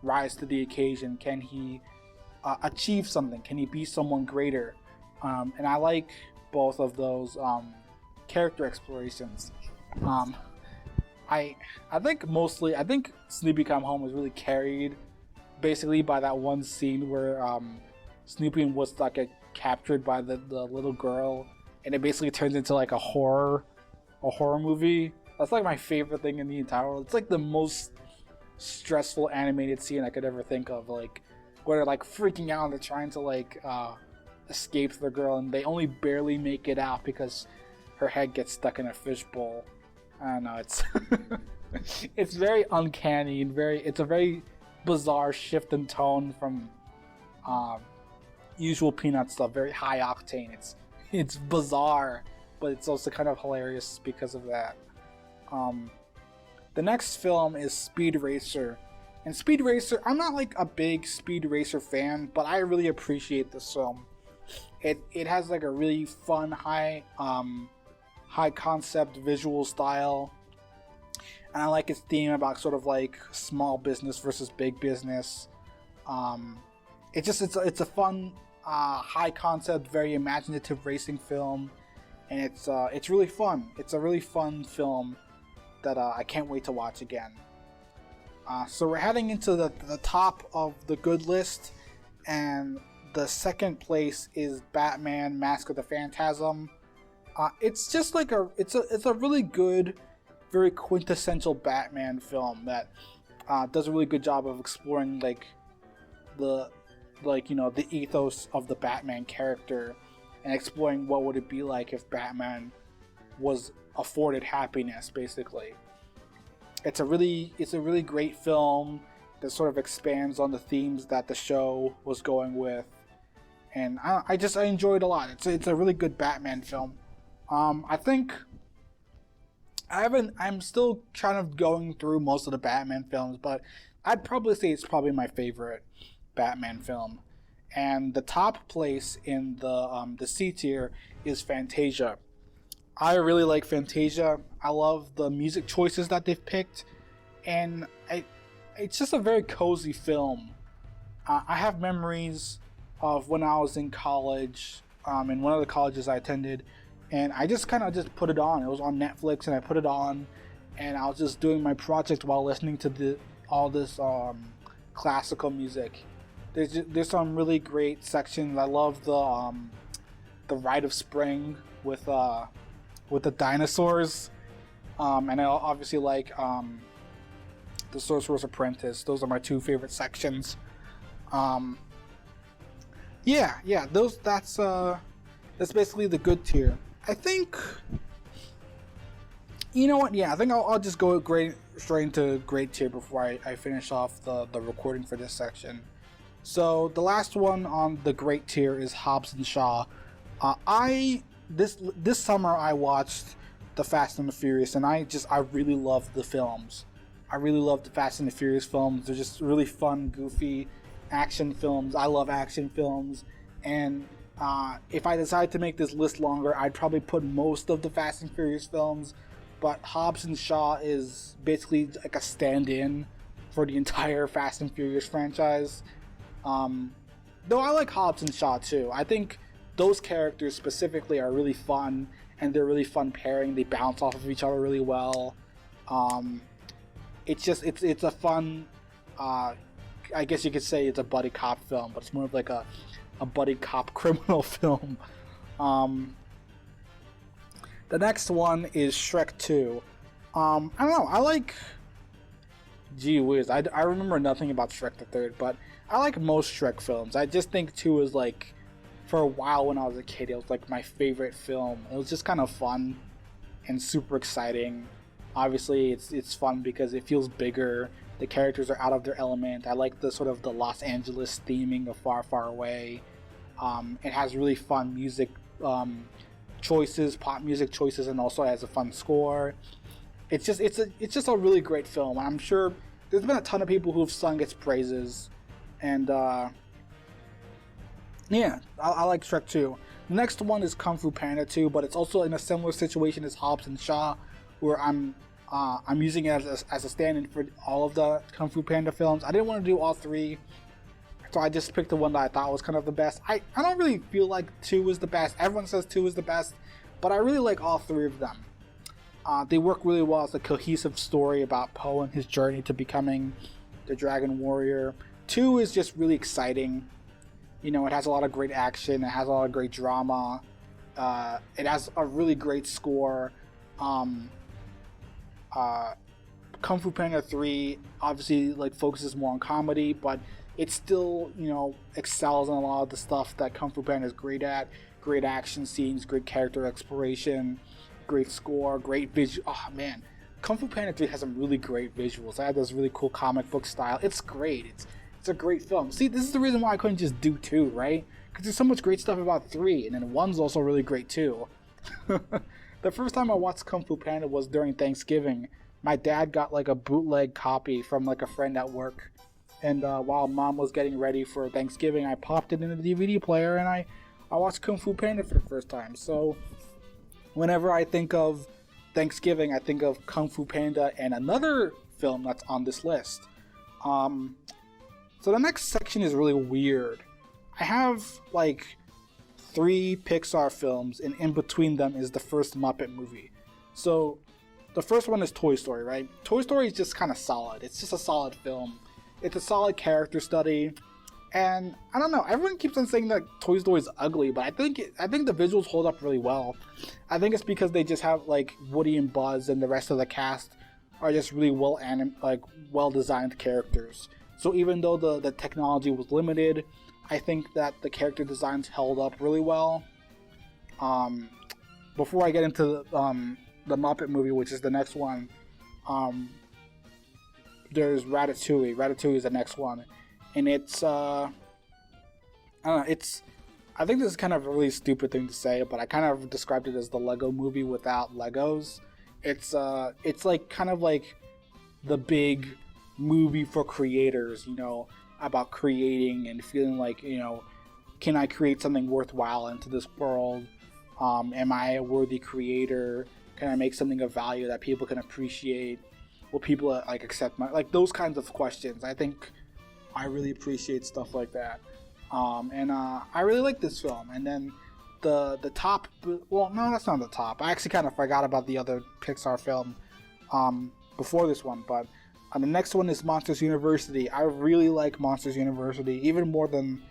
rise to the occasion? Can he achieve something? Can he be someone greater? And I like both of those character explorations. I think Snoopy Come Home was really carried basically by that one scene where Snoopy and Woodstock get captured by the little girl, and it basically turns into like a horror movie. That's like my favorite thing in the entire world. It's like the most stressful animated scene I could ever think of, like where they're like freaking out and they're trying to like escape the girl, and they only barely make it out because her head gets stuck in a fishbowl. I don't know, it's it's very uncanny and it's a very bizarre shift in tone from usual Peanut stuff, very high octane. it's bizarre, but it's also kind of hilarious because of that. The next film is Speed Racer. And Speed Racer, I'm not like a big Speed Racer fan, but I really appreciate this film. It has like a really fun, high concept visual style. And I like its theme about sort of like small business versus big business. It's a fun, high concept, very imaginative racing film, and it's really fun. It's a really fun film that I can't wait to watch again. So we're heading into the top of the good list, and the second place is Batman: Mask of the Phantasm. It's just like it's a really good, very quintessential Batman film that does a really good job of exploring the ethos of the Batman character and exploring what would it be like if Batman was afforded happiness, basically. It's a really great film that sort of expands on the themes that the show was going with, and I enjoyed it a lot. It's a really good Batman film. I think I'm still kind of going through most of the Batman films, but I'd probably say it's probably my favorite Batman film. And the top place in the C tier is Fantasia. I really like Fantasia. I love the music choices that they've picked, and it's just a very cozy film. I have memories of when I was in college, in one of the colleges I attended, and I just kind of just put it on. It was on Netflix, and I put it on, and I was just doing my project while listening to all this classical music. There's some really great sections. I love the Rite of Spring with the dinosaurs, and I obviously like the Sorcerer's Apprentice. Those are my two favorite sections. That's basically the good tier. I think, you know what? Yeah, I think I'll just go straight into great tier before I finish off the recording for this section. So the last one on the great tier is Hobbs and Shaw. This summer I watched the Fast and the Furious, and I really loved the films. I really love the Fast and the Furious films. They're just really fun, goofy action films. I love action films, and if I decide to make this list longer, I'd probably put most of the Fast and Furious films, but Hobbs and Shaw is basically like a stand-in for the entire Fast and Furious franchise. Though I like Hobbs and Shaw too. I think those characters specifically are really fun, and they're really fun pairing. They bounce off of each other really well. It's a fun, I guess you could say it's a buddy cop film, but it's more of like a buddy cop criminal film. The next one is Shrek 2. I don't know, I like... Gee whiz, I remember nothing about Shrek the Third, but I like most Shrek films. I just think 2 is like... For a while when I was a kid, it was like my favorite film. It was just kind of fun and super exciting. Obviously, it's fun because it feels bigger. The characters are out of their element. I like the sort of the Los Angeles theming of Far, Far Away. It has really fun music choices, pop music choices, and also has a fun score. It's just a really great film. I'm sure there's been a ton of people who've sung its praises, and yeah, I like Shrek 2. The next one is Kung Fu Panda 2, but it's also in a similar situation as Hobbs and Shaw, where I'm using it as a stand-in for all of the Kung Fu Panda films. I didn't want to do all three, so I just picked the one that I thought was kind of the best. I don't really feel like 2 is the best. Everyone says 2 is the best, but I really like all three of them. They work really well as a cohesive story about Po and his journey to becoming the Dragon Warrior. 2 is just really exciting. You know, it has a lot of great action, it has a lot of great drama, it has a really great score. Kung Fu Panda 3 obviously like focuses more on comedy, but it still, you know, excels in a lot of the stuff that Kung Fu Panda is great at. Great action scenes, great character exploration, great score, great visual. Oh man, Kung Fu Panda 3 has some really great visuals. I had this really cool comic book style. It's great. It's a great film. See, this is the reason why I couldn't just do 2, right? because there's so much great stuff about 3, and then 1's also really great too. The first time I watched Kung Fu Panda was during Thanksgiving. My dad got like a bootleg copy from like a friend at work, and while mom was getting ready for Thanksgiving, I popped it in the DVD player and I watched Kung Fu Panda for the first time. So whenever I think of Thanksgiving, I think of Kung Fu Panda and another film that's on this list. So the next section is really weird. I have like 3 Pixar films, and in between them is the first Muppet movie. So the first one is Toy Story, right? Toy Story is just kind of solid. It's just a solid film. It's a solid character study. And I don't know, everyone keeps on saying that Toy Story is ugly, but I think the visuals hold up really well. I think it's because they just have like Woody and Buzz, and the rest of the cast are just really well designed characters. So even though the technology was limited, I think that the character designs held up really well. Before I get into the Muppet movie, which is the next one, there's Ratatouille. Ratatouille is the next one, and it's I don't know. I think this is kind of a really stupid thing to say, but I kind of described it as the Lego movie without Legos. It's like kind of like the big movie for creators, you know, about creating and feeling like, you know, can I create something worthwhile into this world? Am I a worthy creator? Can I make something of value that people can appreciate? Will people like accept my, like, those kinds of questions? I think I really appreciate stuff like that. I really like this film. And then the top, well, no, that's not the top. I actually kind of forgot about the other Pixar film before this one, but the next one is Monsters University. I really like Monsters University, even more than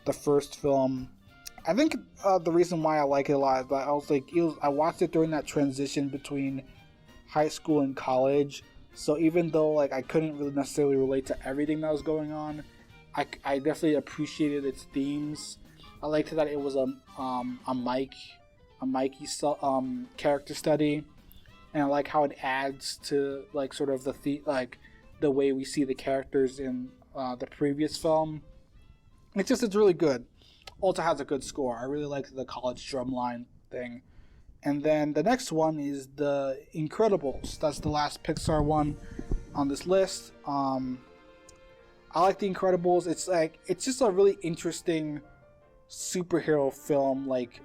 the first film. I think the reason why I like it a lot is that I watched it during that transition between high school and college. So even though like I couldn't really necessarily relate to everything that was going on, I definitely appreciated its themes. I liked that it was a Mikey character study, and I like how it adds to like sort of the way we see the characters in the previous film. It's really good. Also has a good score. I really like the college drumline thing. And then the next one is The Incredibles. That's the last Pixar one on this list. I like The Incredibles. It's just a really interesting superhero film, like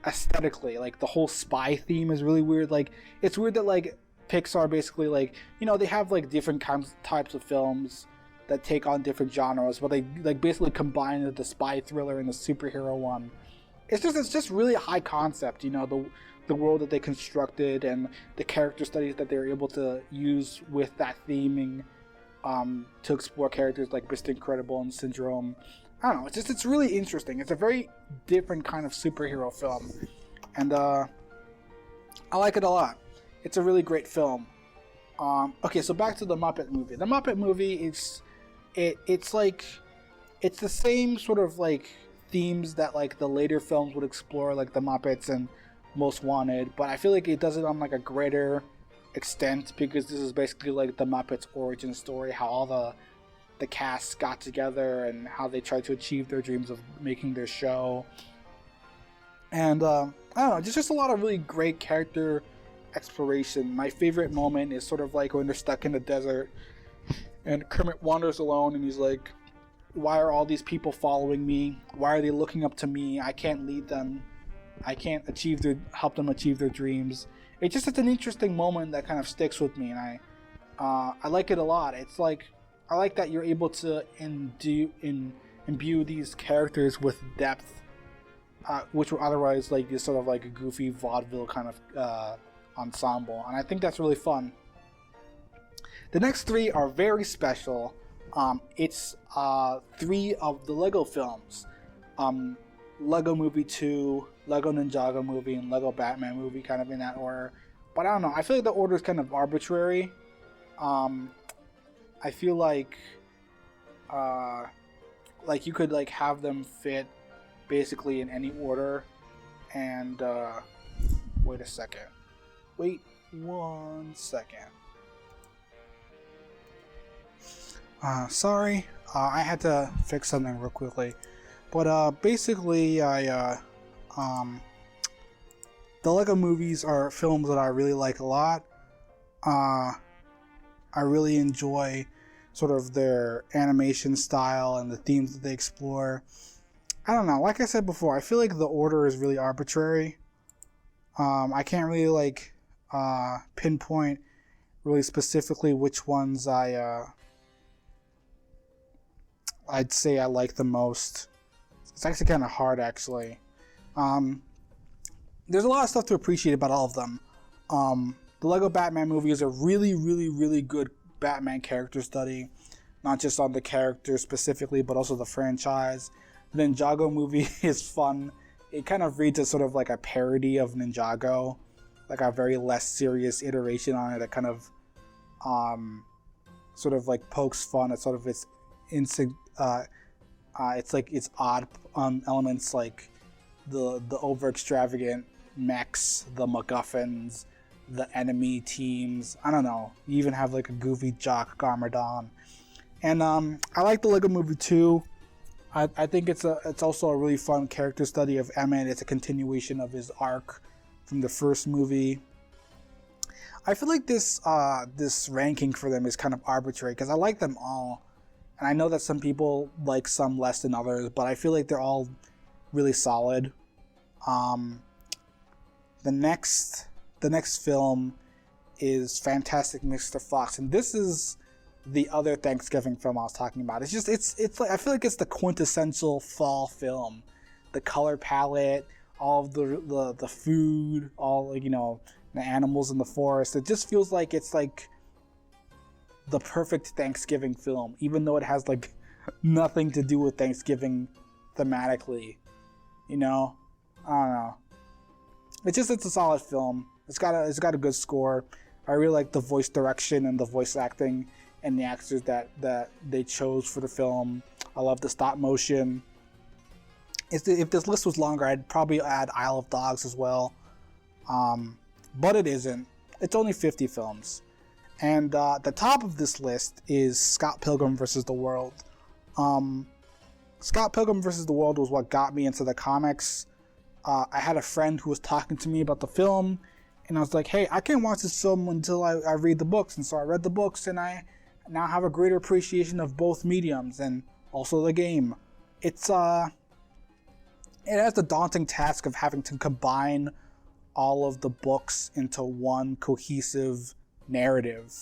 aesthetically. Like the whole spy theme is really weird. Like it's weird that like Pixar basically, like, you know, they have like different types of films that take on different genres, but they like basically combine the spy thriller and the superhero one. It's just really a high concept, you know, the world that they constructed and the character studies that they were able to use with that theming to explore characters like Mr. Incredible and Syndrome. I don't know, it's really interesting. It's a very different kind of superhero film, and I like it a lot. It's a really great film. Okay, so back to the Muppet movie. The Muppet movie it's the same sort of like themes that like the later films would explore, like the Muppets and Most Wanted, but I feel like it does it on like a greater extent because this is basically like the Muppets origin story, how all the cast got together and how they tried to achieve their dreams of making their show. And I don't know, just a lot of really great character exploration. My favorite moment is sort of like when they're stuck in the desert and Kermit wanders alone and he's like, why are all these people following me? Why are they looking up to me? I can't lead them. I can't help them achieve their dreams. It's just an interesting moment that kind of sticks with me, and I like it a lot. It's like I like that you're able to imbue these characters with depth, which were otherwise like this sort of like a goofy vaudeville kind of ensemble, and I think that's really fun. The next 3 are very special. It's 3 of the Lego films. Lego Movie 2, Lego Ninjago movie, and Lego Batman movie, kind of in that order. But I don't know, I feel like the order is kind of arbitrary. I feel like you could like have them fit basically in any order. And wait a second. Wait 1 second. Sorry, I had to fix something real quickly. But basically, the Lego movies are films that I really like a lot. I really enjoy sort of their animation style and the themes that they explore. I don't know, like I said before, I feel like the order is really arbitrary. I can't really like pinpoint really specifically which ones I'd say I like the most. It's actually kind of hard, actually. There's a lot of stuff to appreciate about all of them. The Lego Batman movie is a really, really, really good Batman character study, not just on the character specifically, but also the franchise. The Ninjago movie is fun. It kind of reads as sort of like a parody of Ninjago, like a very less serious iteration on it that kind of sort of like pokes fun at sort of its it's like its odd elements, like the over extravagant mechs, the MacGuffins, the enemy teams. I don't know. You even have like a goofy jock Garmadon. And I like the Lego Movie too. I think it's also a really fun character study of Emmett. It's a continuation of his arc from the first movie. I feel like this ranking for them is kind of arbitrary because I like them all, and I know that some people like some less than others, but I feel like they're all really solid. The next film is Fantastic Mr. Fox, and this is the other Thanksgiving film I was talking about. It's like, I feel like it's the quintessential fall film. The color palette, all of the food, all, like, you know, the animals in the forest. It just feels like it's like the perfect Thanksgiving film, even though it has like nothing to do with Thanksgiving thematically. You know, I don't know. It's a solid film. It's got a good score. I really like the voice direction and the voice acting and the actors that they chose for the film. I love the stop motion. If this list was longer, I'd probably add Isle of Dogs as well. But it isn't. It's only 50 films. And the top of this list is Scott Pilgrim vs. the World. Scott Pilgrim vs. the World was what got me into the comics. I had a friend who was talking to me about the film, and I was like, hey, I can't watch this film until I read the books. And so I read the books, and I now have a greater appreciation of both mediums and also the game. It has the daunting task of having to combine all of the books into one cohesive narrative.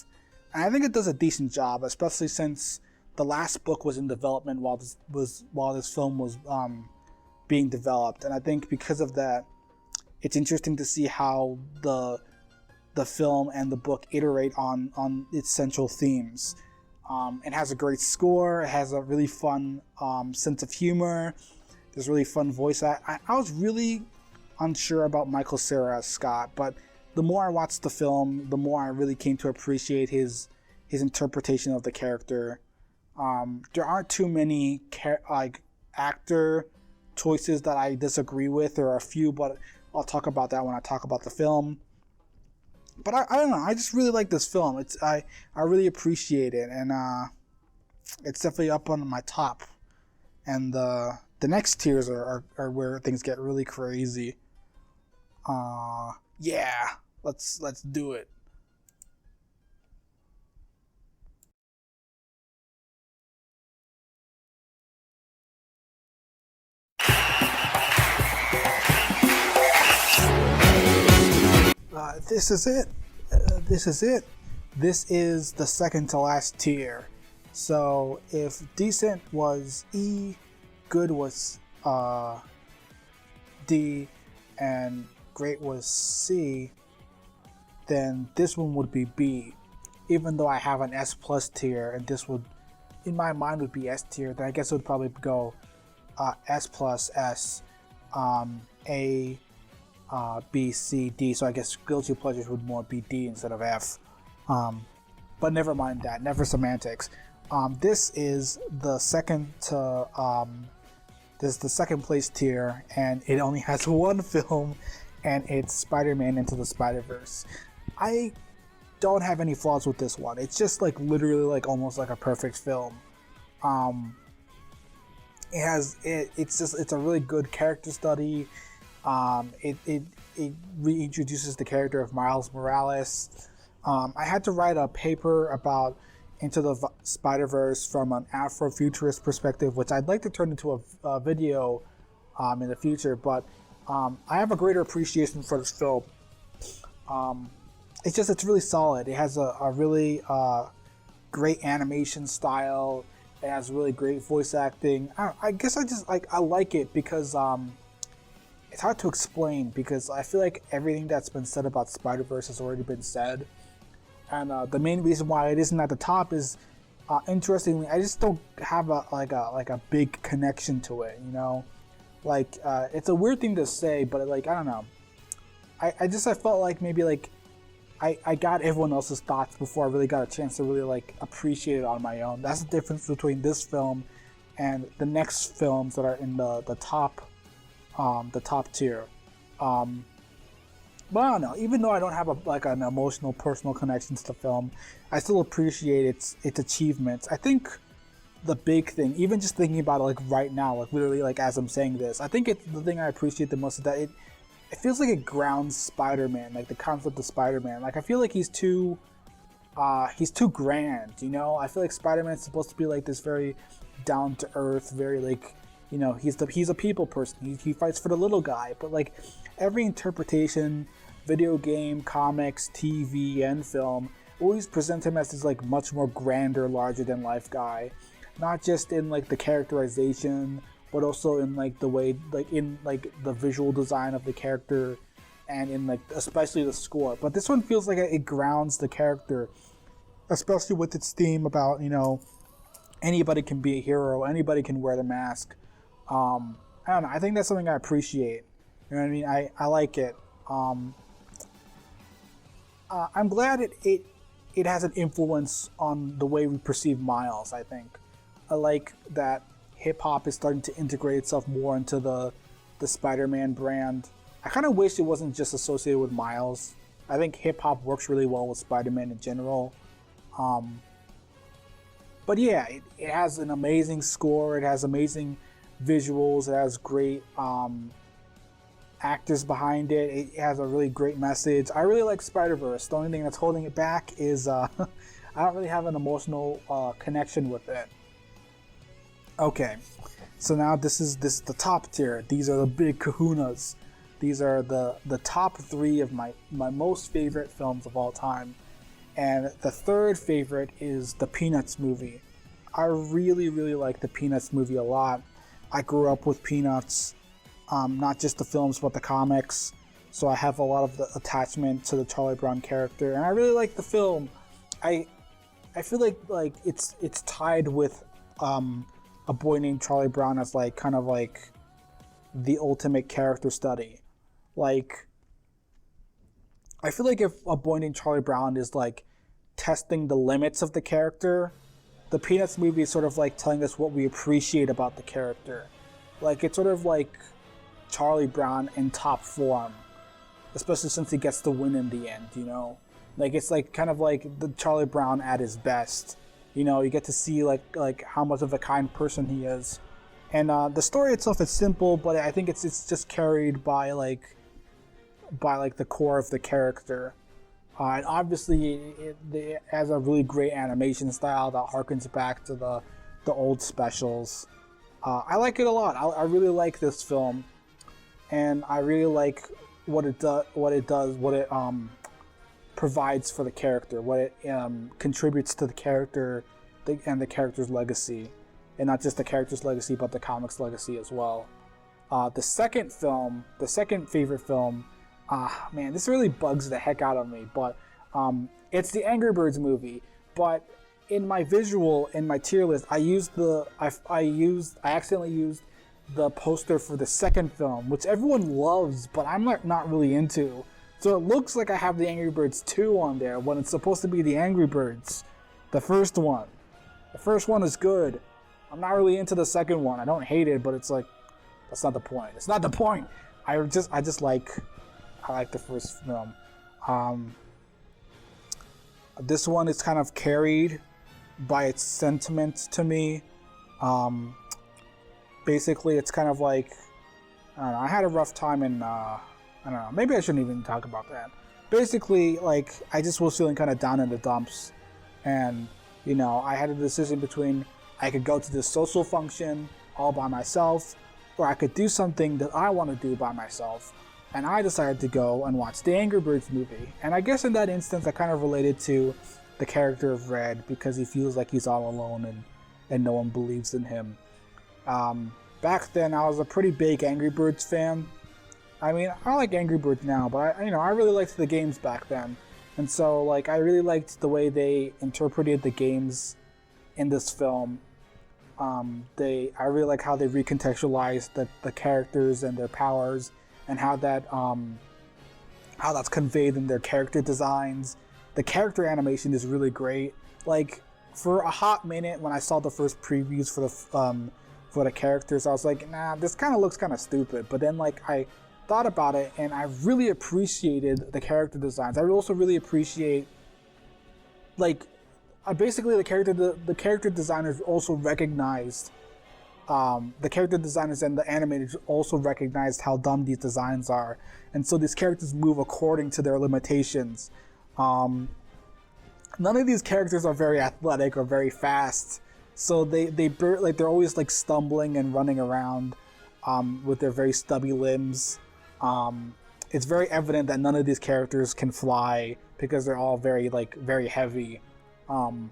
And I think it does a decent job, especially since the last book was in development while this film was being developed. And I think because of that, it's interesting to see how the film and the book iterate on its central themes. It has a great score. It has a really fun sense of humor. There's really fun voice act. I was really unsure about Michael Cera as Scott, but the more I watched the film, the more I really came to appreciate his interpretation of the character. There aren't too many actor choices that I disagree with. There are a few, but I'll talk about that when I talk about the film. But I don't know. I just really like this film. I really appreciate it, and it's definitely up on my top. And the next tiers are where things get really crazy. Yeah, let's do it. This is it. This is the second to last tier. So if decent was E, good was D, and great was C, then this one would be B. Even though I have an S plus tier, and this would, in my mind, would be S tier, then I guess it would probably go S plus S, A, B, C, D. So I guess Guilty Pleasures would more be D instead of F. But never mind that. Never semantics. This is the second place tier, and it only has one film, and it's Spider-Man Into the Spider-Verse. I don't have any flaws with this one. It's just like literally like almost like a perfect film. It's a really good character study. It reintroduces the character of Miles Morales. I had to write a paper about Into the Spider-Verse from an Afrofuturist perspective, which I'd like to turn into a video in the future. But I have a greater appreciation for this film. It's really solid. It has a really great animation style. It has really great voice acting. I guess I like it because it's hard to explain, because I feel like everything that's been said about Spider-Verse has already been said. And the main reason why it isn't at the top is, interestingly, I just don't have a big connection to it. It's a weird thing to say, but I don't know. I felt like maybe I got everyone else's thoughts before I really got a chance to really appreciate it on my own. That's the difference between this film and the next films that are in the top tier. But I don't know. Even though I don't have an emotional, personal connection to the film, I still appreciate its achievements. I think the big thing, even just thinking about it right now, literally as I'm saying this, I think it's the thing I appreciate the most is that it feels like it grounds Spider-Man, the concept of Spider-Man. I feel like he's too grand, I feel like Spider-Man's supposed to be this very down to earth, very he's a people person. He fights for the little guy, but every interpretation, video game, comics, TV, and film always present him as this much more grander, larger than life guy. Not just in the characterization, but also in the way, in the visual design of the character, and in especially the score. But this one feels like it grounds the character, especially with its theme about anybody can be a hero, anybody can wear the mask. I don't know. I think that's something I appreciate. You know what I mean? I like it. I'm glad it has an influence on the way we perceive Miles. I think I like that hip-hop is starting to integrate itself more into the Spider-Man brand. I kind of wish it wasn't just associated with Miles. I think hip-hop works really well with Spider-Man in general. But yeah, it has an amazing score. It has amazing visuals. It has great actors behind it. It has a really great message. I really like Spider-Verse. The only thing that's holding it back is I don't really have an emotional connection with it. Okay, so now this is the top tier. These are the big kahunas. These are the top 3 of my most favorite films of all time. And the third favorite is the Peanuts movie. I really, really like the Peanuts movie a lot. I grew up with Peanuts, not just the films, but the comics. So I have a lot of the attachment to the Charlie Brown character, and I really like the film. I feel like it's tied with A Boy Named Charlie Brown as kind of the ultimate character study. I feel like if A Boy Named Charlie Brown is testing the limits of the character, the Peanuts movie is sort of telling us what we appreciate about the character. It's sort of Charlie Brown in top form, especially since he gets the win in the end, it's kind of the Charlie Brown at his best. You get to see how much of a kind person he is. And the story itself is simple, but I think it's just carried by the core of the character. And obviously it has a really great animation style that harkens back to the old specials. I like it a lot. I really like this film, and I really like what it provides for the character, what it contributes to the character and the character's legacy, and not just the character's legacy, but the comics legacy as well. The second favorite film, man, this really bugs the heck out of me, but it's the Angry Birds movie. But in my tier list, I accidentally used the poster for the second film, which everyone loves, but I'm not really into. So it looks like I have the Angry Birds 2 on there when it's supposed to be the Angry Birds, the first one. The first one is good. I'm not really into the second one. I don't hate it, but it's that's not the point. It's not the point. I like the first film. This one is kind of carried by its sentiment to me. basically it's kind of like, I don't know, I had a rough time in, I don't know, maybe I shouldn't even talk about that. Basically, like, I just was feeling kind of down in the dumps, and, you know, I had a decision between I could go to this social function all by myself, or I could do something that I want to do by myself. And I decided to go and watch the Angry Birds movie. And I guess in that instance, I kind of related to the character of Red, because he feels like he's all alone and no one believes in him. Back then, I was a pretty big Angry Birds fan. I mean, I like Angry Birds now, but I really liked the games back then. And so, like, I really liked the way they interpreted the games in this film. I really like how they recontextualized the characters and their powers, and how that's conveyed in their character designs. The character animation is really great. Like, for a hot minute when I saw the first previews for the characters, I was like, nah, this kind of looks kind of stupid. But then, like, I thought about it, and I really appreciated the character designs. I also really appreciate, like, basically the character designers also recognized, the character designers and the animators also recognized how dumb these designs are, and so these characters move according to their limitations. None of these characters are very athletic or very fast, so they're always like stumbling and running around with their very stubby limbs. It's very evident that none of these characters can fly because they're all very heavy. An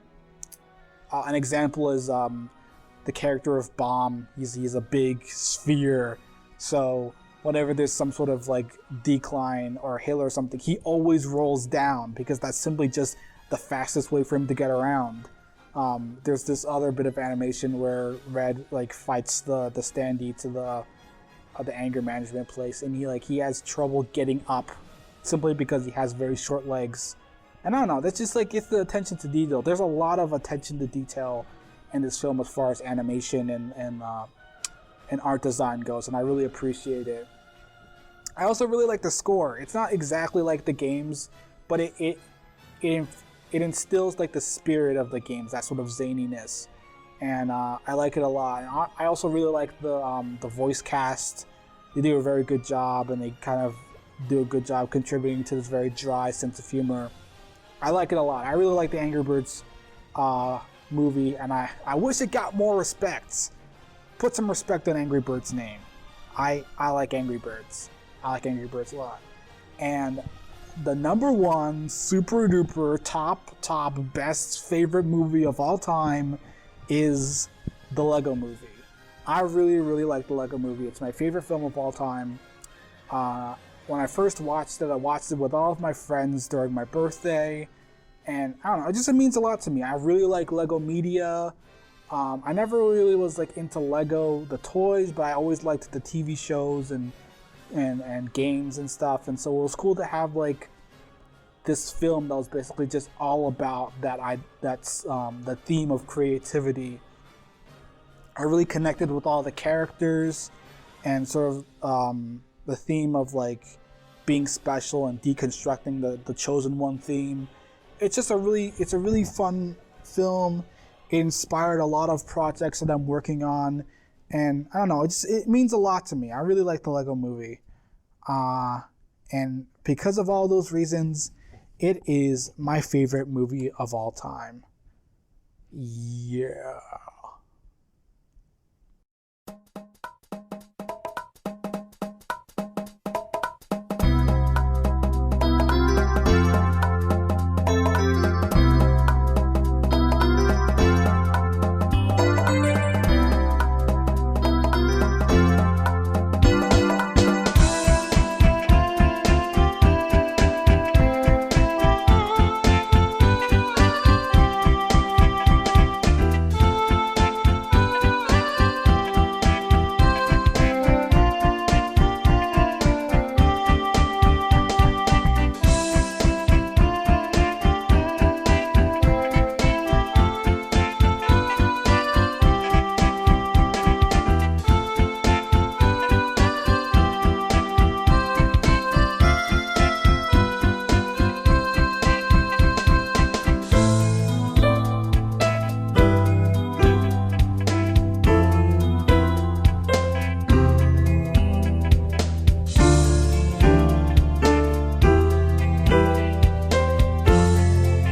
example is the character of Bomb. He's a big sphere, so whenever there's some sort of like decline or hill or something, he always rolls down because that's simply just the fastest way for him to get around. There's this other bit of animation where Red like fights the standee to the anger management place, and he has trouble getting up simply because he has very short legs. And I don't know, that's just like, it's the attention to detail. There's a lot of attention to detail in this film as far as animation and art design goes, and I really appreciate it. I also really like the score. It's not exactly like the games, but it instills like the spirit of the games, that sort of zaniness, and I like it a lot. I also really like the voice cast. They do a very good job, and they kind of do a good job contributing to this very dry sense of humor. I like it a lot. I really like the Angry Birds movie, and I wish it got more respect. Put some respect on Angry Birds' name. I like Angry Birds. I like Angry Birds a lot. And the number one super duper top best favorite movie of all time is the Lego Movie. I really like the Lego Movie. It's my favorite film of all time. When I first watched it, I watched it with all of my friends during my birthday, and I don't know, it means a lot to me. I really like Lego media. I never really was like into Lego the toys, but I always liked the TV shows and games and stuff, and so it was cool to have like this film that was basically just all about that's the theme of creativity. I really connected with all the characters and sort of the theme of like being special and deconstructing the chosen one theme. It's a really fun film. It inspired a lot of projects that I'm working on, and I don't know, it means a lot to me. I really like the Lego Movie, and because of all those reasons, it is my favorite movie of all time. Yeah.